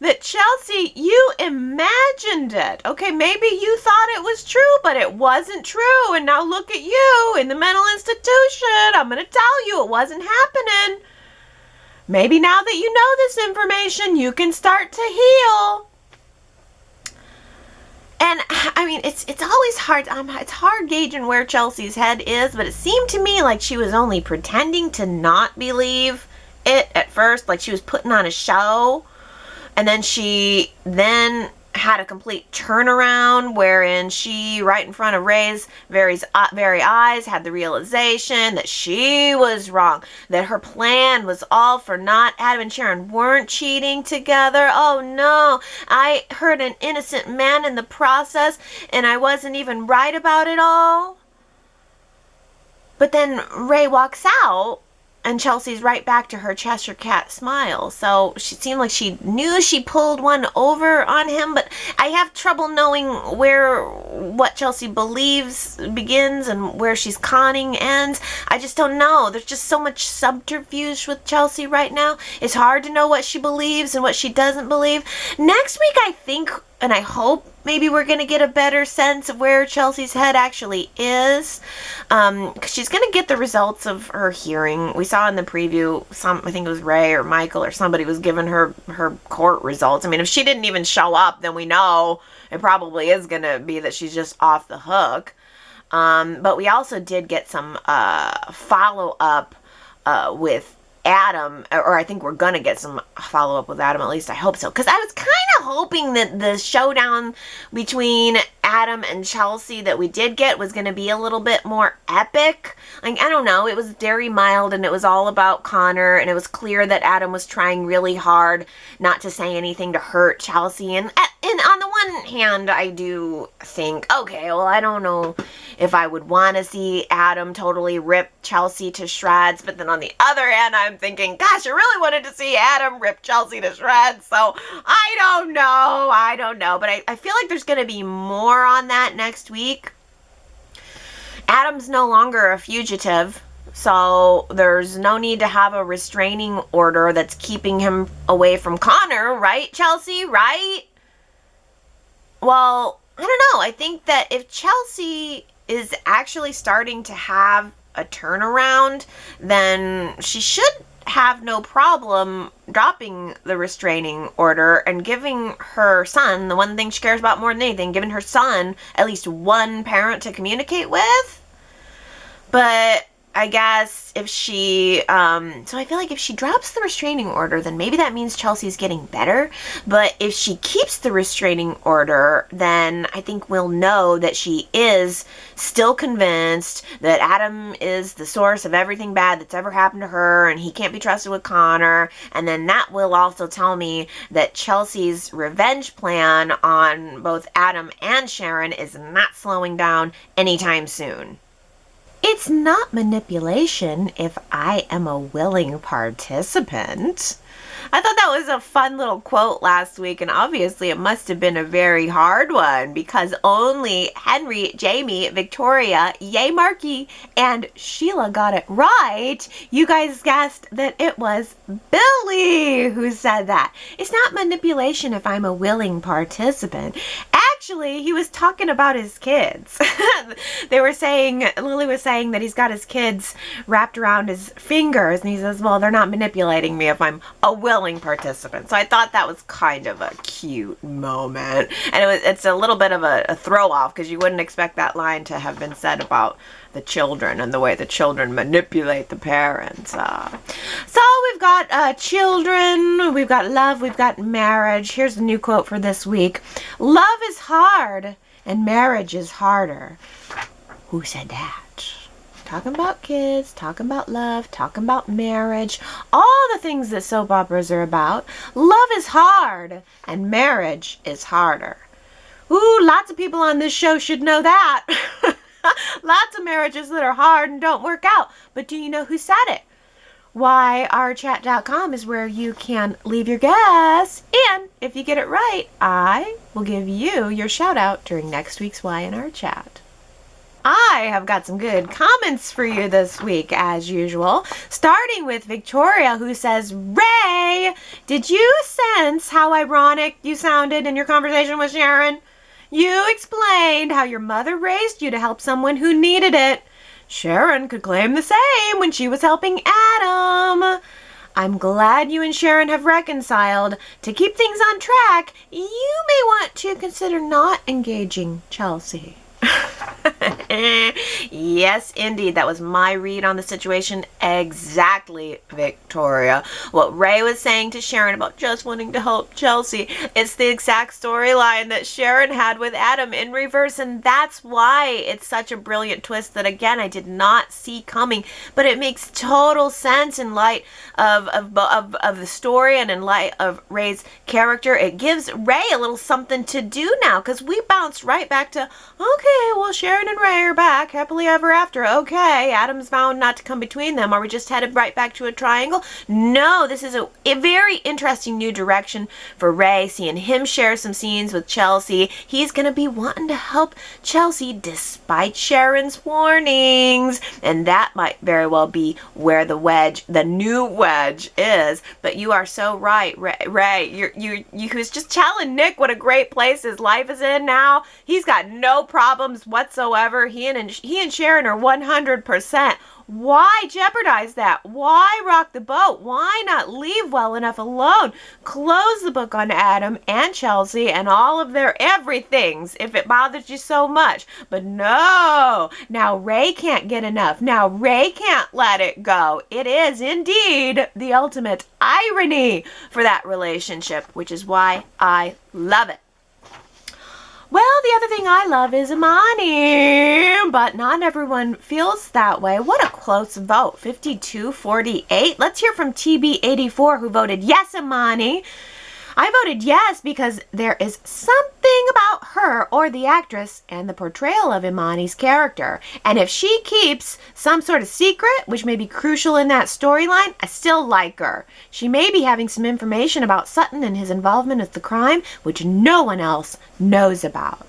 [SPEAKER 1] That Chelsea, you imagined it. Okay, maybe you thought it was true, but it wasn't true. And now look at you in the mental institution. I'm going to tell you it wasn't happening. Maybe now that you know this information, you can start to heal. And I mean, it's always hard. It's hard gauging where Chelsea's head is, but it seemed to me like she was only pretending to not believe it at first, like she was putting on a show. And then she then had a complete turnaround wherein she, right in front of Ray's very eyes, had the realization that she was wrong, that her plan was all for naught. Adam and Sharon weren't cheating together. Oh no, I hurt an innocent man in the process, and I wasn't even right about it all. But then Ray walks out, and Chelsea's right back to her Cheshire Cat smile. So she seemed like she knew she pulled one over on him, but I have trouble knowing what Chelsea believes begins and where she's conning ends. I just don't know. There's just so much subterfuge with Chelsea right now. It's hard to know what she believes and what she doesn't believe. Next week, I think, and I hope, maybe we're going to get a better sense of where Chelsea's head actually is. Because she's going to get the results of her hearing. We saw in the preview, I think it was Ray or Michael or somebody was giving her court results. I mean, if she didn't even show up, then we know it probably is going to be that she's just off the hook. But we also did get some follow-up with Adam, or I think we're going to get some follow-up with Adam, at least I hope so, because I was kind of hoping that the showdown between Adam and Chelsea that we did get was going to be a little bit more epic. Like, I don't know, it was very mild, and it was all about Connor, and it was clear that Adam was trying really hard not to say anything to hurt Chelsea, and on the one hand, I do think, okay, well, I don't know if I would want to see Adam totally rip Chelsea to shreds, but then on the other hand, I'm thinking, gosh, I really wanted to see Adam rip Chelsea to shreds, so I don't know, but I feel like there's going to be more on that next week. Adam's no longer a fugitive, so there's no need to have a restraining order that's keeping him away from Connor, right, Chelsea, right? Well, I don't know. I think that if Chelsea is actually starting to have a turnaround, then she should have no problem dropping the restraining order and giving her son, the one thing she cares about more than anything, giving her son at least one parent to communicate with. But I guess if she, so I feel like if she drops the restraining order, then maybe that means Chelsea's getting better. But if she keeps the restraining order, then I think we'll know that she is still convinced that Adam is the source of everything bad that's ever happened to her, and he can't be trusted with Connor. And then that will also tell me that Chelsea's revenge plan on both Adam and Sharon is not slowing down anytime soon. It's not manipulation if I am a willing participant. I thought that was a fun little quote last week, and obviously it must have been a very hard one because only Henry, Jamie, Victoria, Yay Marky, and Sheila got it right. You guys guessed that it was Billy who said that. It's not manipulation if I'm a willing participant. Actually, he was talking about his kids. Lily was saying that he's got his kids wrapped around his fingers, and he says, well, they're not manipulating me if I'm a willing participant. So I thought that was kind of a cute moment. And it's a little bit of a throw off because you wouldn't expect that line to have been said about the children and the way the children manipulate the parents. So we've got children, we've got love, we've got marriage. Here's a new quote for this week. Love is hard and marriage is harder. Who said that? Talking about kids, talking about love, talking about marriage, all the things that soap operas are about. Love is hard and marriage is harder. Ooh, lots of people on this show should know that. Lots of marriages that are hard and don't work out. But do you know who said it? YRChat.com is where you can leave your guess. And if you get it right, I will give you your shout out during next week's Y&R Chat. I have got some good comments for you this week, as usual. Starting with Victoria, who says, Ray, did you sense how ironic you sounded in your conversation with Sharon? You explained how your mother raised you to help someone who needed it. Sharon could claim the same when she was helping Adam. I'm glad you and Sharon have reconciled. To keep things on track, you may want to consider not engaging Chelsea. Yes, indeed. That was my read on the situation. Exactly, Victoria. What Ray was saying to Sharon about just wanting to help Chelsea, it's the exact storyline that Sharon had with Adam in reverse, and that's why it's such a brilliant twist that, again, I did not see coming, but it makes total sense in light of the story and in light of Ray's character. It gives Ray a little something to do now, because we bounced right back to, okay, well, Sharon and Ray are back, happily ever after. Okay, Adam's vowed not to come between them. Are we just headed right back to a triangle? No, this is a very interesting new direction for Ray, seeing him share some scenes with Chelsea. He's going to be wanting to help Chelsea despite Sharon's warnings, and that might very well be where the new wedge is. But you are so right, Ray. You was just telling Nick what a great place his life is in now. He's got no problems whatsoever. He and Sharon are 100%. Why jeopardize that? Why rock the boat? Why not leave well enough alone? Close the book on Adam and Chelsea and all of their everythings if it bothers you so much. But no, now Ray can't get enough. Now Ray can't let it go. It is indeed the ultimate irony for that relationship, which is why I love it. Well, the other thing I love is Imani, but not everyone feels that way. What a close vote, 52-48. Let's hear from TB84, who voted yes, Imani. I voted yes because there is something about her or the actress and the portrayal of Imani's character. And if she keeps some sort of secret, which may be crucial in that storyline, I still like her. She may be having some information about Sutton and his involvement with the crime, which no one else knows about.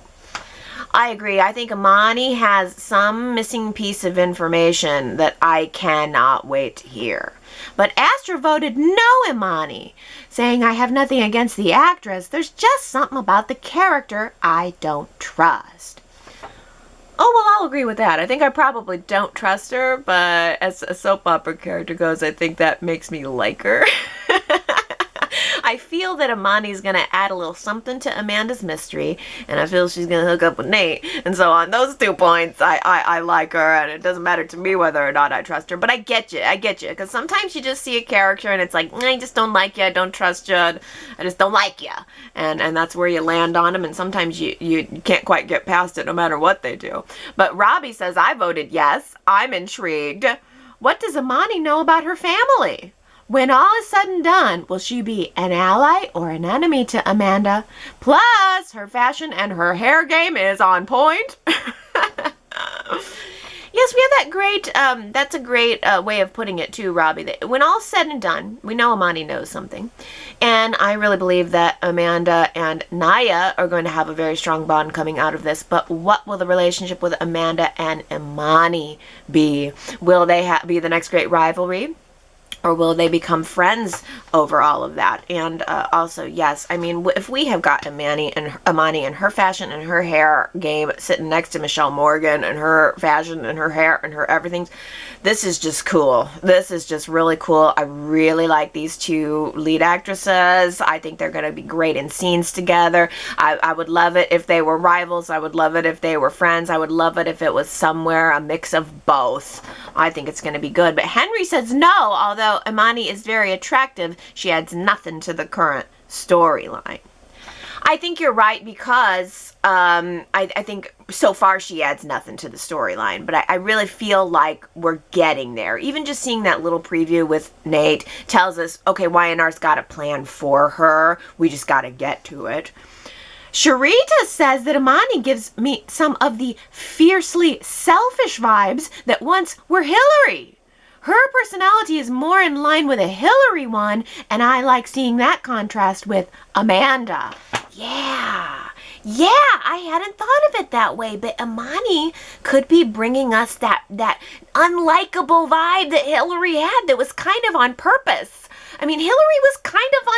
[SPEAKER 1] I agree. I think Imani has some missing piece of information that I cannot wait to hear. But Astra voted no, Imani, saying I have nothing against the actress. There's just something about the character I don't trust. Oh, well, I'll agree with that. I think I probably don't trust her, but as a soap opera character goes, I think that makes me like her. I feel that Imani's going to add a little something to Amanda's mystery, and I feel she's going to hook up with Nate. And so on those 2 points, I like her, and it doesn't matter to me whether or not I trust her. But I get you, because sometimes you just see a character, and it's like, I just don't like you, I don't trust you, I just don't like you. And that's where you land on them, and sometimes you can't quite get past it no matter what they do. But Robbie says, I voted yes, I'm intrigued. What does Imani know about her family? When all is said and done, will she be an ally or an enemy to Amanda? Plus, her fashion and her hair game is on point. Yes, we have that great, that's a great way of putting it too, Robbie. That when all's said and done, we know Imani knows something. And I really believe that Amanda and Naya are going to have a very strong bond coming out of this. But what will the relationship with Amanda and Imani be? Will they be the next great rivalry? Or will they become friends over all of that? And also, yes, I mean, if we have got Imani and her fashion and her hair game sitting next to Michelle Morgan and her fashion and her hair and her everything, this is just cool. This is just really cool. I really like these two lead actresses. I think they're going to be great in scenes together. I would love it if they were rivals. I would love it if they were friends. I would love it if it was somewhere a mix of both. I think it's going to be good. But Henry says no, although Imani is very attractive, she adds nothing to the current storyline. I think you're right because I think so far she adds nothing to the storyline, but I really feel like we're getting there. Even just seeing that little preview with Nate tells us, okay, Y&R's got a plan for her. We just got to get to it. Sharita says that Imani gives me some of the fiercely selfish vibes that once were Hillary. Her personality is more in line with a Hillary one, and I like seeing that contrast with Amanda. Yeah, I hadn't thought of it that way, but Imani could be bringing us that unlikable vibe that Hillary had that was kind of on purpose. I mean, Hillary was kind of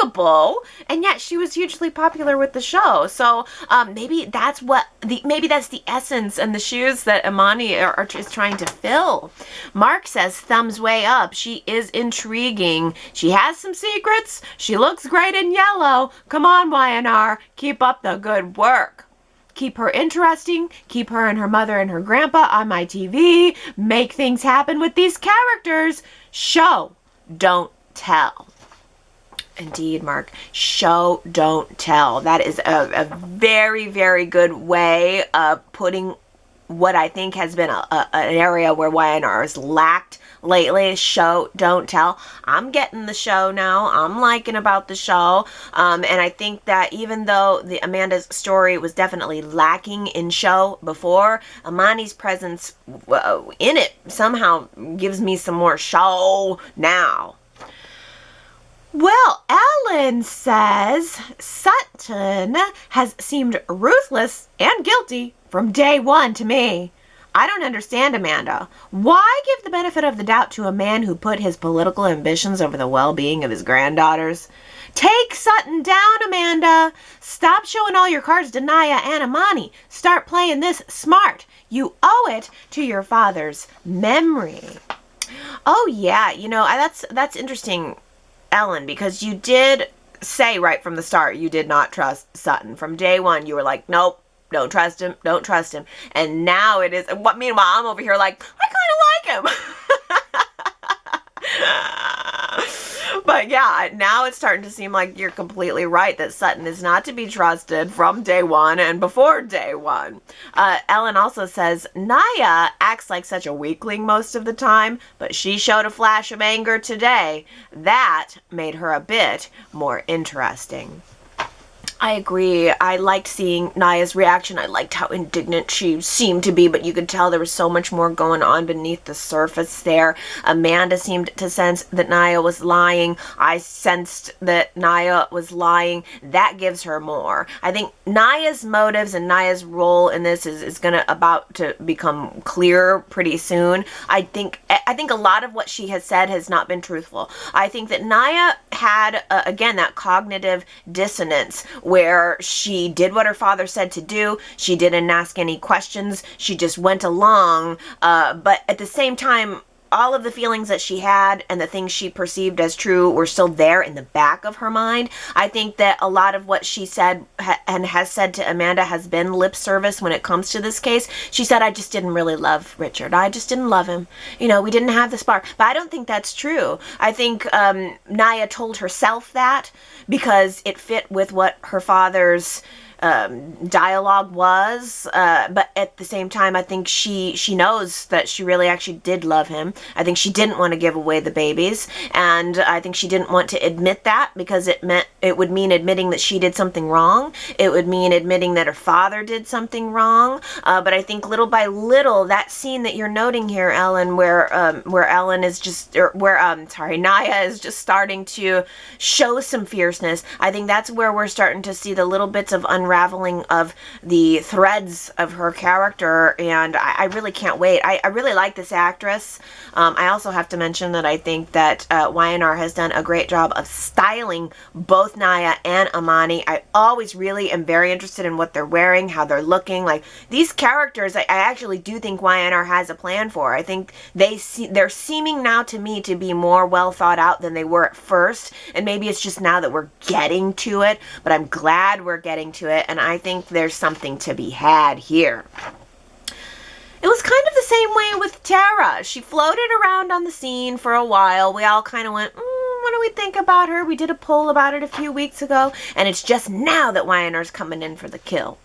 [SPEAKER 1] unlikable, and yet she was hugely popular with the show. So maybe that's the essence and the shoes that Imani is trying to fill. Mark says, thumbs way up. She is intriguing. She has some secrets. She looks great in yellow. Come on, Y&R. Keep up the good work. keep her interesting, keep her and her mother and her grandpa on my TV, make things happen with these characters. Show, don't tell. Indeed, Mark. Show, don't tell. That is a very, very good way of putting what I think has been an area where Y&R has lacked lately. Show, don't tell. I'm getting the show now. I'm liking about the show. And I think that even though Amanda's story was definitely lacking in show before, Imani's presence in it somehow gives me some more show now. Well, Ellen says Sutton has seemed ruthless and guilty from day one to me. I don't understand, Amanda. Why give the benefit of the doubt to a man who put his political ambitions over the well-being of his granddaughters? Take Sutton down, Amanda. Stop showing all your cards to Naya and Imani. Start playing this smart. You owe it to your father's memory. Oh, yeah. You know, that's interesting, Ellen, because you did say right from the start you did not trust Sutton. From day one, you were like, nope, don't trust him, don't trust him. And now it is, meanwhile, I'm over here like, I kind of like him. But yeah, now it's starting to seem like you're completely right that Sutton is not to be trusted from day one and before day one. Ellen also says, Naya acts like such a weakling most of the time, but she showed a flash of anger today. That made her a bit more interesting. I agree. I liked seeing Naya's reaction. I liked how indignant she seemed to be, but you could tell there was so much more going on beneath the surface there. Amanda seemed to sense that Naya was lying. I sensed that Naya was lying. That gives her more. I think Naya's motives and Naya's role in this is about to become clear pretty soon. I think a lot of what she has said has not been truthful. I think that Naya had, again, that cognitive dissonance where she did what her father said to do. She didn't ask any questions. She just went along. But at the same time, all of the feelings that she had and the things she perceived as true were still there in the back of her mind. I think that a lot of what she said and has said to Amanda has been lip service when it comes to this case. She said, I just didn't really love Richard. I just didn't love him. You know, we didn't have the spark. But I don't think that's true. I think Naya told herself that because it fit with what her father's dialogue was, but at the same time, I think she knows that she really actually did love him. I think she didn't want to give away the babies, and I think she didn't want to admit that because it would mean admitting that she did something wrong. It would mean admitting that her father did something wrong. But I think little by little, that scene that you're noting here, Ellen, where Ellen is just, Naya is just starting to show some fierceness. I think that's where we're starting to see the little bits of unraveling of the threads of her character, and I really can't wait. I really like this actress. I also have to mention that I think that Y&R has done a great job of styling both Naya and Imani. I always really am very interested in what they're wearing, how they're looking. Like, these characters, I actually do think Y&R has a plan for. I think they're seeming now to me to be more well thought out than they were at first, and maybe it's just now that we're getting to it, but I'm glad we're getting to it. And I think there's something to be had here. It was kind of the same way with Tara. She floated around on the scene for a while. We all kind of went, what do we think about her? We did a poll about it a few weeks ago, and it's just now that Y&R's coming in for the kill.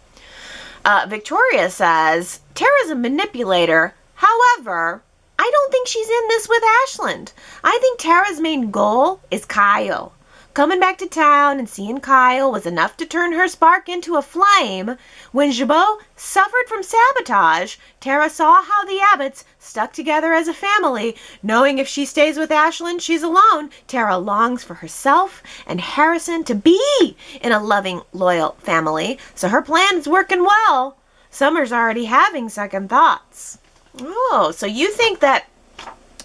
[SPEAKER 1] Victoria says, Tara's a manipulator. However, I don't think she's in this with Ashland. I think Tara's main goal is Kyle. Coming back to town and seeing Kyle was enough to turn her spark into a flame. When Jabot suffered from sabotage, Tara saw how the Abbotts stuck together as a family. Knowing if she stays with Ashland, she's alone, Tara longs for herself and Harrison to be in a loving, loyal family. So her plan is working well. Summer's already having second thoughts. Oh, so you think that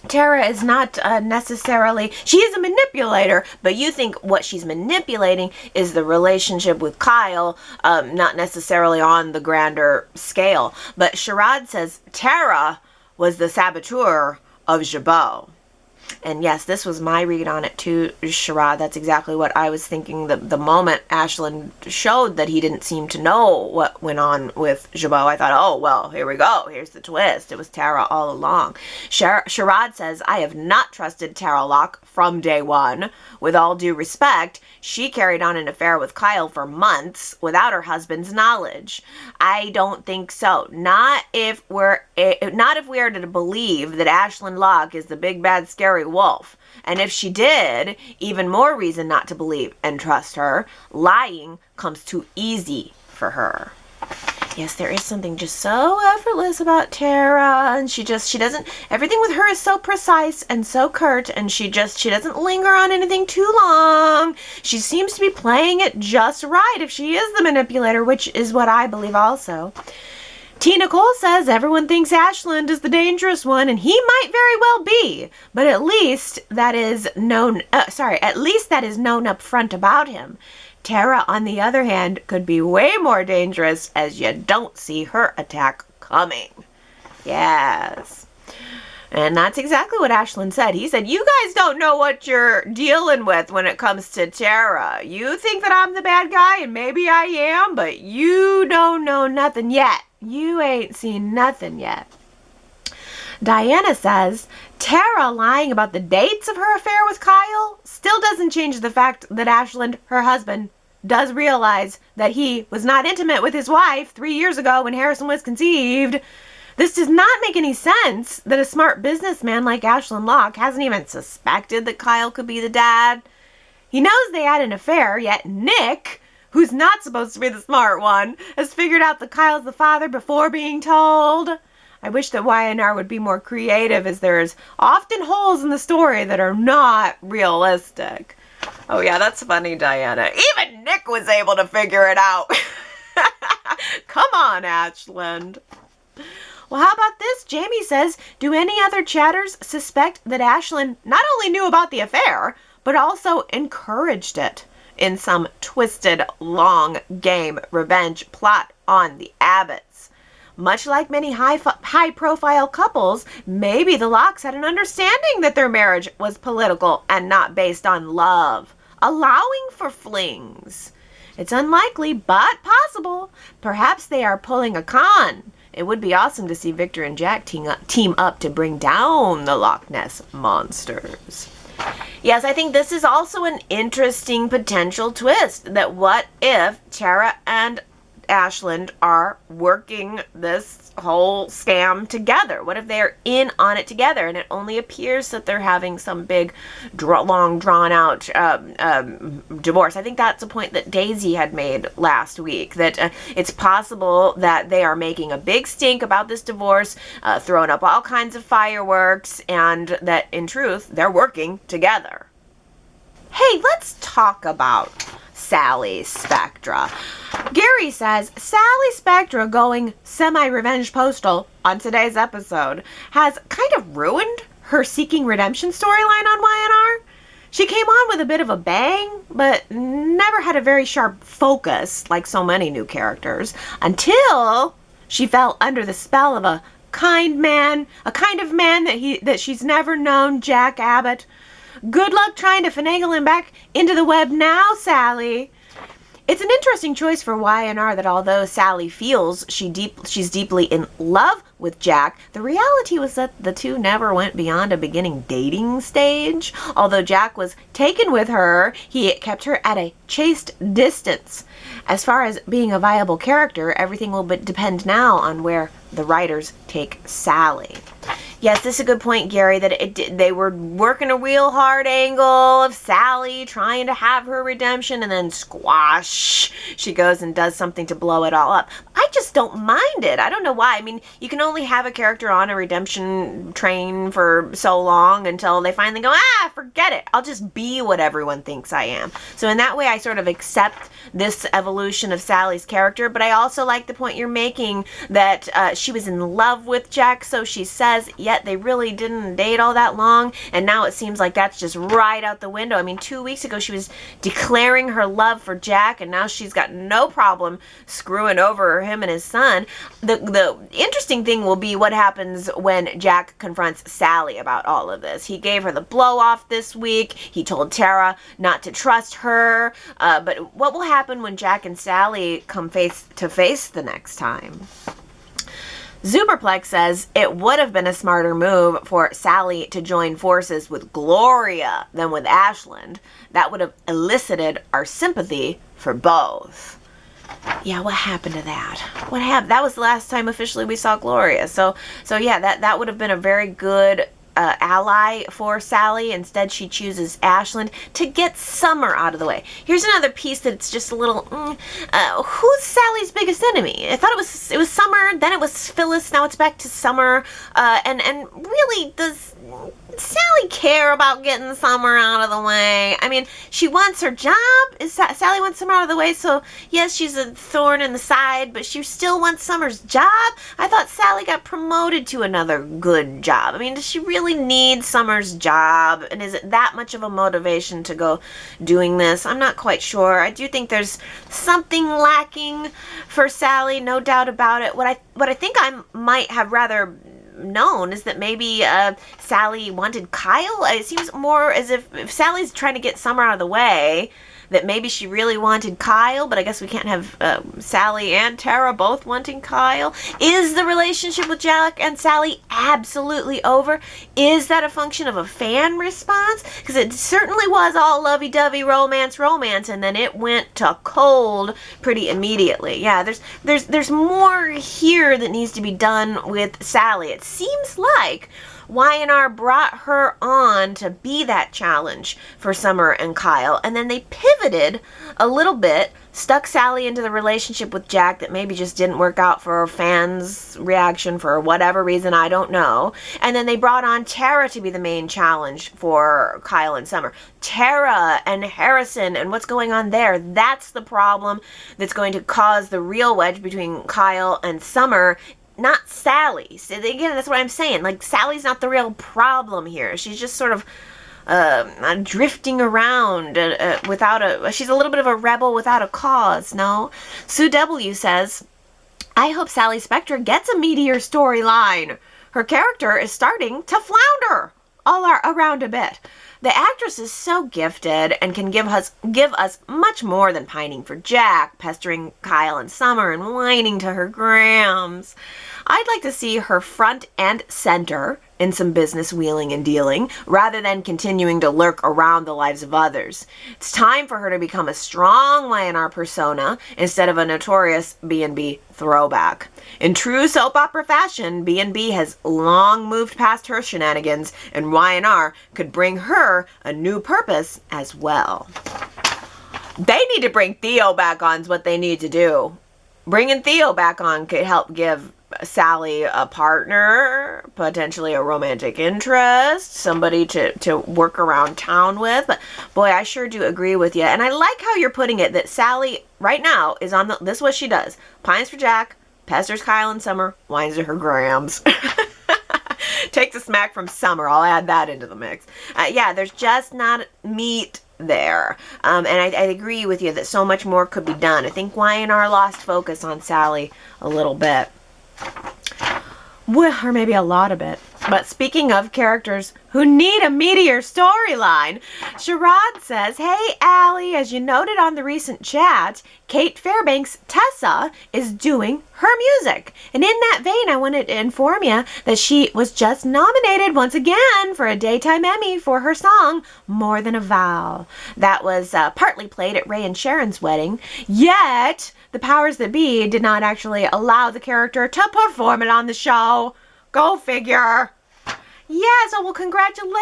[SPEAKER 1] Tara is not necessarily, she is a manipulator, but you think what she's manipulating is the relationship with Kyle, not necessarily on the grander scale. But Sherrod says Tara was the saboteur of Jabot. And yes, this was my read on it too, Sherrod. That's exactly what I was thinking the moment Ashland showed that he didn't seem to know what went on with Jabot. I thought, oh, well, here we go. Here's the twist. It was Tara all along. Sherrod says, I have not trusted Tara Locke from day one. With all due respect, she carried on an affair with Kyle for months without her husband's knowledge. I don't think so. Not if we are to believe that Ashland Locke is the big bad scary wolf. And if she did, even more reason not to believe and trust her. Lying comes too easy for her. Yes, there is something just so effortless about Tara, and she doesn't, everything with her is so precise and so curt, and she doesn't linger on anything too long. She seems to be playing it just right if she is the manipulator, which is what I believe also. T. Nicole says everyone thinks Ashland is the dangerous one, and he might very well be, but at least that is known up front about him. Tara, on the other hand, could be way more dangerous as you don't see her attack coming. Yes. And that's exactly what Ashland said. He said, you guys don't know what you're dealing with when it comes to Tara. You think that I'm the bad guy, and maybe I am, but you don't know nothing yet. You ain't seen nothing yet. Diana says, Tara lying about the dates of her affair with Kyle still doesn't change the fact that Ashland, her husband, does realize that he was not intimate with his wife 3 years ago when Harrison was conceived. This does not make any sense that a smart businessman like Ashland Locke hasn't even suspected that Kyle could be the dad. He knows they had an affair, yet Nick, who's not supposed to be the smart one, has figured out that Kyle's the father before being told. I wish that Y&R would be more creative, as there's often holes in the story that are not realistic. Oh yeah, that's funny, Diana. Even Nick was able to figure it out. Come on, Ashland. Well, how about this? Jamie says, do any other chatters suspect that Ashland not only knew about the affair, but also encouraged it in some twisted, long game revenge plot on the Abbotts? Much like many high-profile couples, maybe the Lockes had an understanding that their marriage was political and not based on love, allowing for flings. It's unlikely, but possible. Perhaps they are pulling a con. It would be awesome to see Victor and Jack team up to bring down the Lock Ness Monsters. Yes, I think this is also an interesting potential twist, that what if Tara and Ashland are working this whole scam together? What if they're in on it together and it only appears that they're having some big, long, drawn-out divorce? I think that's a point that Daisy had made last week, that it's possible that they are making a big stink about this divorce, throwing up all kinds of fireworks, and that, in truth, they're working together. Hey, let's talk about Sally Spectra. Gary says, Sally Spectra going semi-revenge postal on today's episode has kind of ruined her seeking redemption storyline on Y&R. She came on with a bit of a bang, but never had a very sharp focus like so many new characters, until she fell under the spell of a kind of man that she's never known, Jack Abbott. Good luck trying to finagle him back into the web now, Sally. It's an interesting choice for Y&R that although Sally feels she's deeply in love with Jack, the reality was that the two never went beyond a beginning dating stage. Although Jack was taken with her, he kept her at a chaste distance. As far as being a viable character, everything will depend now on where the writers take Sally. Yes, this is a good point, Gary, that they were working a real hard angle of Sally trying to have her redemption, and then squash, she goes and does something to blow it all up. I just don't mind it. I don't know why. I mean, you can only have a character on a redemption train for so long until they finally go, forget it. I'll just be what everyone thinks I am. So in that way, I sort of accept this evolution of Sally's character, but I also like the point you're making that she was in love with Jack, so she says, yet yet they really didn't date all that long, and now it seems like that's just right out the window. I mean, 2 weeks ago she was declaring her love for Jack, and now she's got no problem screwing over him and his son. The interesting thing will be what happens when Jack confronts Sally about all of this. He gave her the blow-off this week. He told Tara not to trust her. But what will happen when Jack and Sally come face to face the next time? Zuberplex says it would have been a smarter move for Sally to join forces with Gloria than with Ashland. That would have elicited our sympathy for both. Yeah, what happened to that? What happened? That was the last time officially we saw Gloria. So yeah, that would have been a very good ally for Sally. Instead, she chooses Ashland to get Summer out of the way. Here's another piece that's just a little, who's Sally's biggest enemy? I thought it was Summer, then it was Phyllis, now it's back to Summer, and really, does Sally care about getting Summer out of the way? I mean, she wants her job. Sally wants Summer out of the way, so yes, she's a thorn in the side, but she still wants Summer's job? I thought Sally got promoted to another good job. I mean, does she really need Summer's job? And is it that much of a motivation to go doing this? I'm not quite sure. I do think there's something lacking for Sally, no doubt about it. What I think I might have rather known is that maybe Sally wanted Kyle. It seems more as if Sally's trying to get Summer out of the way, that maybe she really wanted Kyle, but I guess we can't have Sally and Tara both wanting Kyle. Is the relationship with Jack and Sally absolutely over? Is that a function of a fan response? Because it certainly was all lovey-dovey romance, and then it went to cold pretty immediately. Yeah, there's more here that needs to be done with Sally. It seems like Y&R brought her on to be that challenge for Summer and Kyle, and then they pivoted a little bit, stuck Sally into the relationship with Jack that maybe just didn't work out for fans' reaction for whatever reason, I don't know, and then they brought on Tara to be the main challenge for Kyle and Summer. Tara and Harrison and what's going on there, that's the problem that's going to cause the real wedge between Kyle and Summer, not Sally. So again, that's what I'm saying. Like, Sally's not the real problem here. She's just sort of drifting around she's a little bit of a rebel without a cause, no? Sue W. says, I hope Sally Spectre gets a meteor storyline. Her character is starting to flounder all around a bit. The actress is so gifted and can give us much more than pining for Jack, pestering Kyle and Summer, and whining to her grams. I'd like to see her front and center in some business wheeling and dealing, rather than continuing to lurk around the lives of others. It's time for her to become a strong Y&R persona instead of a notorious B&B throwback. In true soap opera fashion, B&B has long moved past her shenanigans, and Y&R could bring her a new purpose as well. They need to bring Theo back on is what they need to do. Bringing Theo back on could help give Sally a partner, potentially a romantic interest, somebody to work around town with. But boy, I sure do agree with you. And I like how you're putting it, that Sally right now is on this is what she does. Pines for Jack, pesters Kyle and Summer, whines to her grams. Takes a smack from Summer. I'll add that into the mix. Yeah, there's just not meat there. And I agree with you that so much more could be done. I think Y&R lost focus on Sally a little bit. Well, or maybe a lot of it. But speaking of characters who need a meteor storyline, Sherrod says, hey, Allie, as you noted on the recent chat, Kate Fairbanks' Tessa is doing her music. And in that vein, I wanted to inform you that she was just nominated once again for a Daytime Emmy for her song, More Than a Vow. That was partly played at Ray and Sharon's wedding, yet the powers that be did not actually allow the character to perform it on the show. Go figure. Yes, oh, well, congratulations.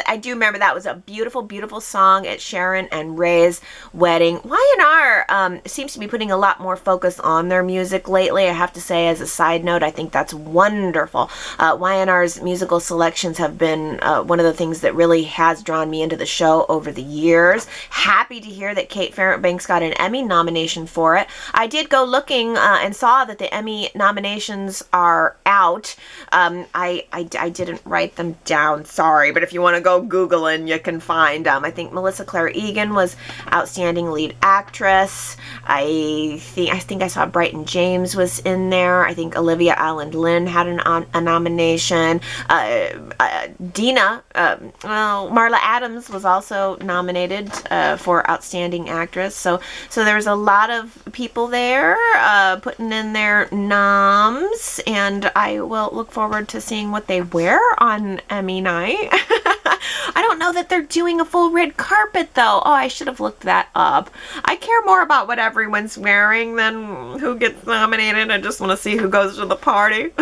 [SPEAKER 1] I do remember that was a beautiful, beautiful song at Sharon and Ray's wedding. Y&R seems to be putting a lot more focus on their music lately. I have to say, as a side note, I think that's wonderful. Y&R's musical selections have been one of the things that really has drawn me into the show over the years. Happy to hear that Kate Farrant-Banks got an Emmy nomination for it. I did go looking and saw that the Emmy nominations are out. I didn't write them down, sorry, but if you want to go Googling, you can find them. I think Melissa Claire Egan was Outstanding Lead Actress. I think I saw Brighton James was in there. I think Olivia Allen Lynn had a nomination. Marla Adams was also nominated for Outstanding Actress. So there was a lot of people there putting in their noms, and I will look forward to seeing what they wear on Emmy night. I don't know that they're doing a full red carpet, though. Oh, I should have looked that up. I care more about what everyone's wearing than who gets nominated. I just want to see who goes to the party.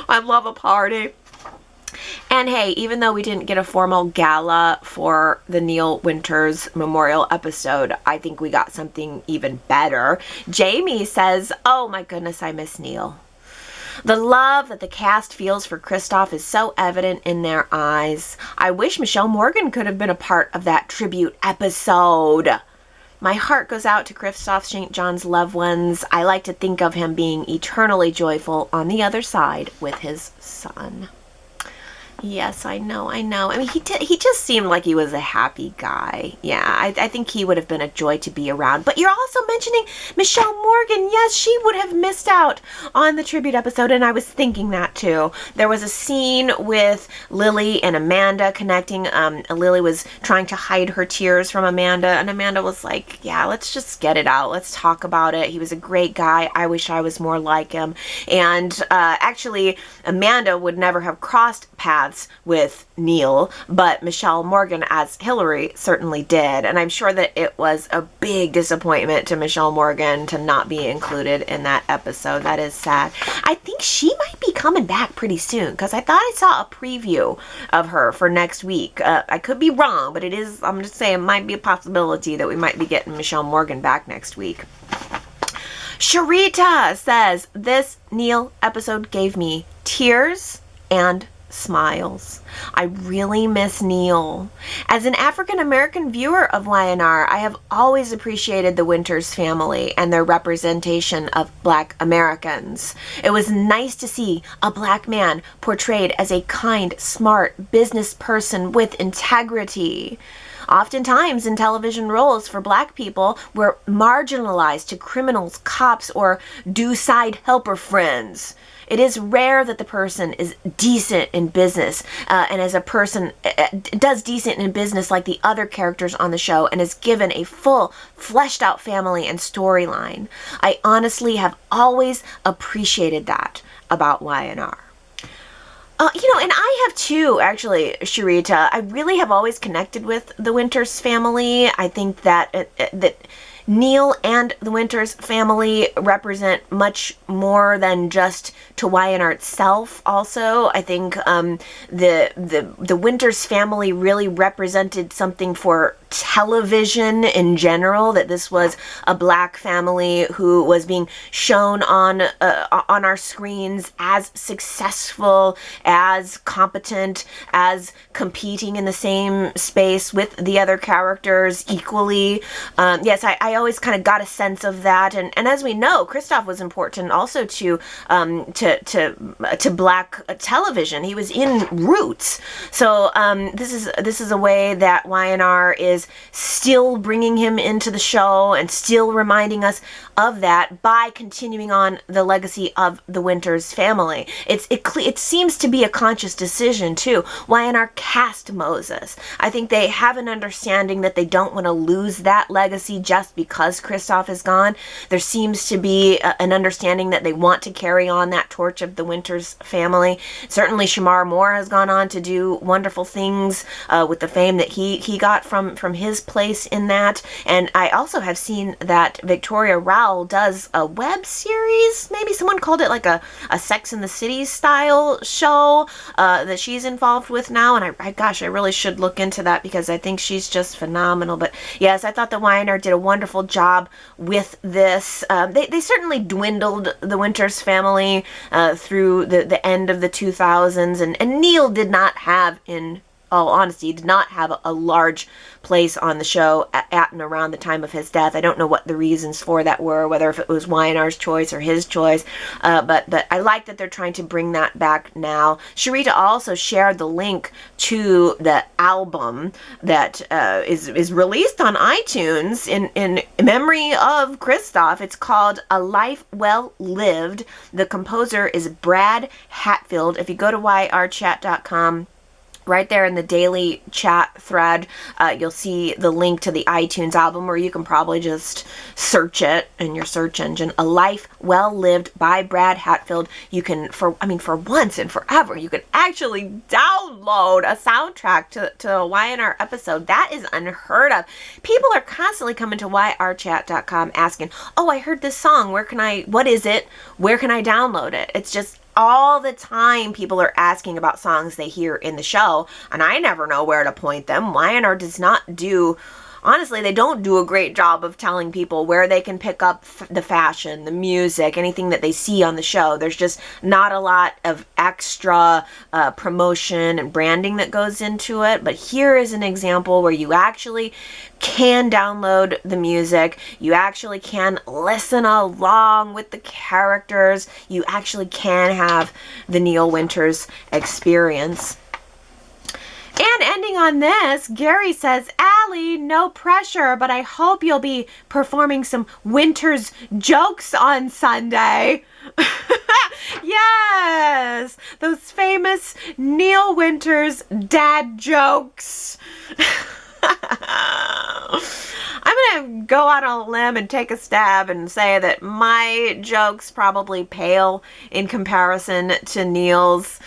[SPEAKER 1] I love a party. And hey, even though we didn't get a formal gala for the Neil Winters memorial episode, I think we got something even better. Jamie says, oh my goodness, I miss Neil. The love that the cast feels for Kristoff is so evident in their eyes. I wish Michelle Morgan could have been a part of that tribute episode. My heart goes out to Kristoff St. John's loved ones. I like to think of him being eternally joyful on the other side with his son. Yes, I know. I mean, he just seemed like he was a happy guy. Yeah, I think he would have been a joy to be around. But you're also mentioning Michelle Morgan. Yes, she would have missed out on the tribute episode, and I was thinking that too. There was a scene with Lily and Amanda connecting. Lily was trying to hide her tears from Amanda, and Amanda was like, yeah, let's just get it out. Let's talk about it. He was a great guy. I wish I was more like him. And actually, Amanda would never have crossed paths with Neil, but Michelle Morgan as Hillary certainly did, and I'm sure that it was a big disappointment to Michelle Morgan to not be included in that episode. That is sad. I think she might be coming back pretty soon, because I thought I saw a preview of her for next week. I could be wrong, but I'm just saying, it might be a possibility that we might be getting Michelle Morgan back next week. Sharita says, this Neil episode gave me tears and smiles. I really miss Neil. As an African-American viewer of Y&R, I have always appreciated the Winters family and their representation of Black Americans. It was nice to see a Black man portrayed as a kind, smart business person with integrity. Oftentimes in television roles for Black people, we're marginalized to criminals, cops, or do-side helper friends. It is rare that the person is decent in business and as a person does decent in business like the other characters on the show and is given a full, fleshed out family and storyline. I honestly have always appreciated that about Y&R. And I have too, actually, Sharita. I really have always connected with the Winters family. I think that Neil and the Winters family represent much more than just to Y&R itself. Also, I think the Winters family really represented something for television in general, that this was a Black family who was being shown on our screens as successful, as competent, as competing in the same space with the other characters equally. Yes, I always kind of got a sense of that, and as we know, Kristoff was important also to Black television. He was in Roots, so this is a way that Y&R is still bringing him into the show and still reminding us of that by continuing on the legacy of the Winters family. It seems to be a conscious decision too. Y&R cast Moses. I think they have an understanding that they don't want to lose that legacy just because Kristoff is gone. There seems to be an understanding that they want to carry on that torch of the Winters family. Certainly Shamar Moore has gone on to do wonderful things with the fame that he got from from his place in that. And I also have seen that Victoria Rowell does a web series. Maybe someone called it like a Sex and the City style show that she's involved with now. And I really should look into that because I think she's just phenomenal. But yes, I thought the Y&R did a wonderful job with this. They certainly dwindled the Winters family through the end of the 2000s, and Neil did not have, in all honesty, did not have a large place on the show at and around the time of his death. I don't know what the reasons for that were, whether if it was Y&R's choice or his choice, but I like that they're trying to bring that back now. Sharita also shared the link to the album that is released on iTunes in memory of Christoph. It's called A Life Well Lived. The composer is Brad Hatfield. If you go to yrchat.com, right there in the daily chat thread, you'll see the link to the iTunes album, or you can probably just search it in your search engine. A Life Well Lived by Brad Hatfield. You can, for once and forever, you can actually download a soundtrack to a Y&R episode. That is unheard of. People are constantly coming to yrchat.com asking, oh, I heard this song. What is it? Where can I download it? It's just all the time people are asking about songs they hear in the show, and I never know where to point them. Y&R does not do, honestly, they don't do a great job of telling people where they can pick up the fashion, the music, anything that they see on the show. There's just not a lot of extra promotion and branding that goes into it. But here is an example where you actually can download the music. You actually can listen along with the characters. You actually can have the Neil Winters experience. And ending on this, Gary says, Allie, no pressure, but I hope you'll be performing some Winters jokes on Sunday. Yes, those famous Neil Winters dad jokes. I'm going to go out on a limb and take a stab and say that my jokes probably pale in comparison to Neil's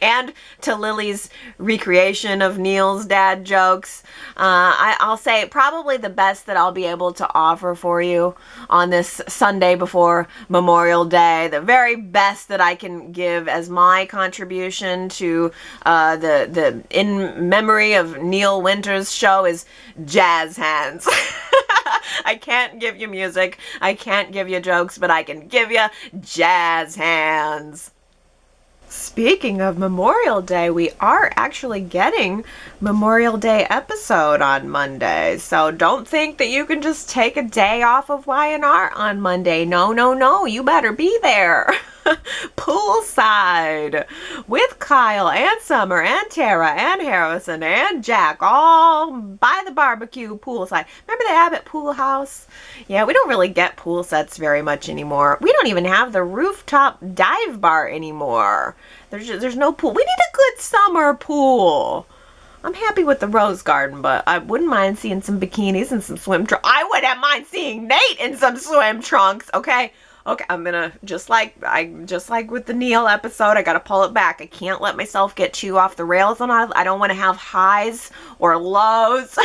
[SPEAKER 1] and to Lily's recreation of Neil's dad jokes. I'll say probably the best that I'll be able to offer for you on this Sunday before Memorial Day, the very best that I can give as my contribution to the in memory of Neil Winters show is jazz hands. I can't give you music, I can't give you jokes, but I can give you jazz hands. Speaking of Memorial Day, we are actually getting Memorial Day episode on Monday. So don't think that you can just take a day off of Y&R on Monday. No, no, no. You better be there. Poolside with Kyle and Summer and Tara and Harrison and Jack, all by the barbecue poolside. Remember the Abbott Pool House? Yeah, we don't really get pool sets very much anymore. We don't even have the rooftop dive bar anymore. There's no pool. We need a good summer pool. I'm happy with the Rose Garden, but I wouldn't mind seeing some bikinis and some swim trunks. I wouldn't mind seeing Nate in some swim trunks, okay? Okay, I'm gonna, just like with the Neil episode, I gotta pull it back. I can't let myself get too off the rails on it. I don't want to have highs or lows.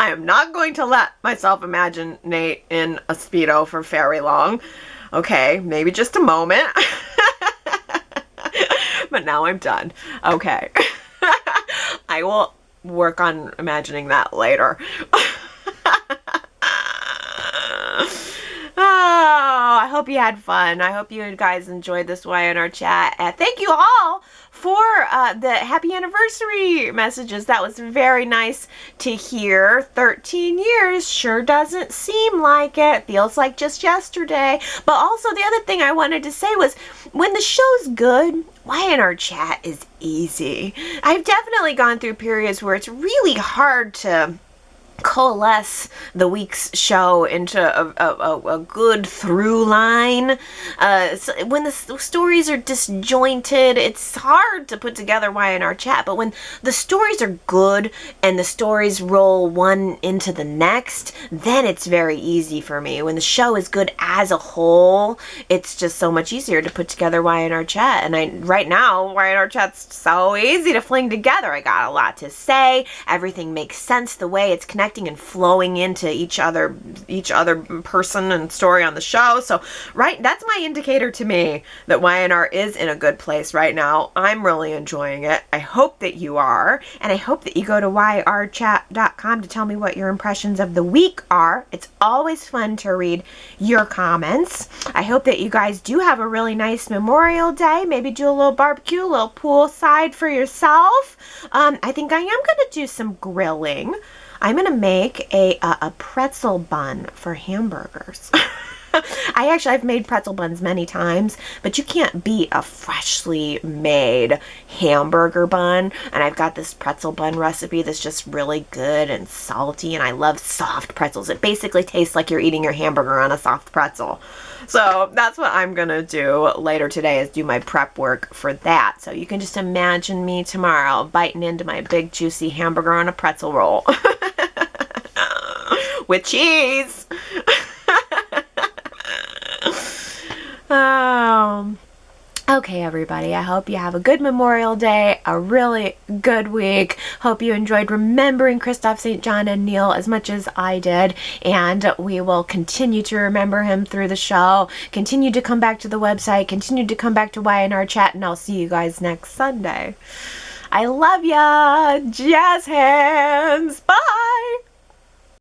[SPEAKER 1] I am not going to let myself imagine Nate in a Speedo for very long. Okay, maybe just a moment. But now I'm done. Okay. I will work on imagining that later. Oh, I hope you had fun. I hope you guys enjoyed this Y&R chat. Thank you all for the happy anniversary messages. That was very nice to hear. 13 years sure doesn't seem like it. Feels like just yesterday. But also the other thing I wanted to say was when the show's good, Y&R chat is easy. I've definitely gone through periods where it's really hard to coalesce the week's show into a good through line. So when the stories are disjointed, it's hard to put together Y&R Chat, but when the stories are good and the stories roll one into the next, then it's very easy for me. When the show is good as a whole, it's just so much easier to put together Y&R Chat. And right now, Y&R Chat's so easy to fling together. I got a lot to say. Everything makes sense the way it's connecting and flowing into each other person and story on the show. So that's my indicator to me that Y&R is in a good place right now. I'm really enjoying it. I hope that you are, and I hope that you go to yrchat.com to tell me what your impressions of the week are. It's always fun to read your comments. I hope that you guys do have a really nice Memorial Day. Maybe do a little barbecue, a little poolside for yourself. I think I am going to do some grilling. I'm going to make a pretzel bun for hamburgers. I've made pretzel buns many times, but you can't beat a freshly made hamburger bun. And I've got this pretzel bun recipe that's just really good and salty, and I love soft pretzels. It basically tastes like you're eating your hamburger on a soft pretzel. So that's what I'm going to do later today, is do my prep work for that. So you can just imagine me tomorrow biting into my big juicy hamburger on a pretzel roll. With cheese. Okay, everybody, I hope you have a good Memorial Day, a really good week. Hope you enjoyed remembering Christoph St. John and Neil as much as I did, and we will continue to remember him through the show. Continue to come back to the website, continue to come back to Y&R Chat, and I'll see you guys next Sunday. I love ya! Jazz hands! Bye!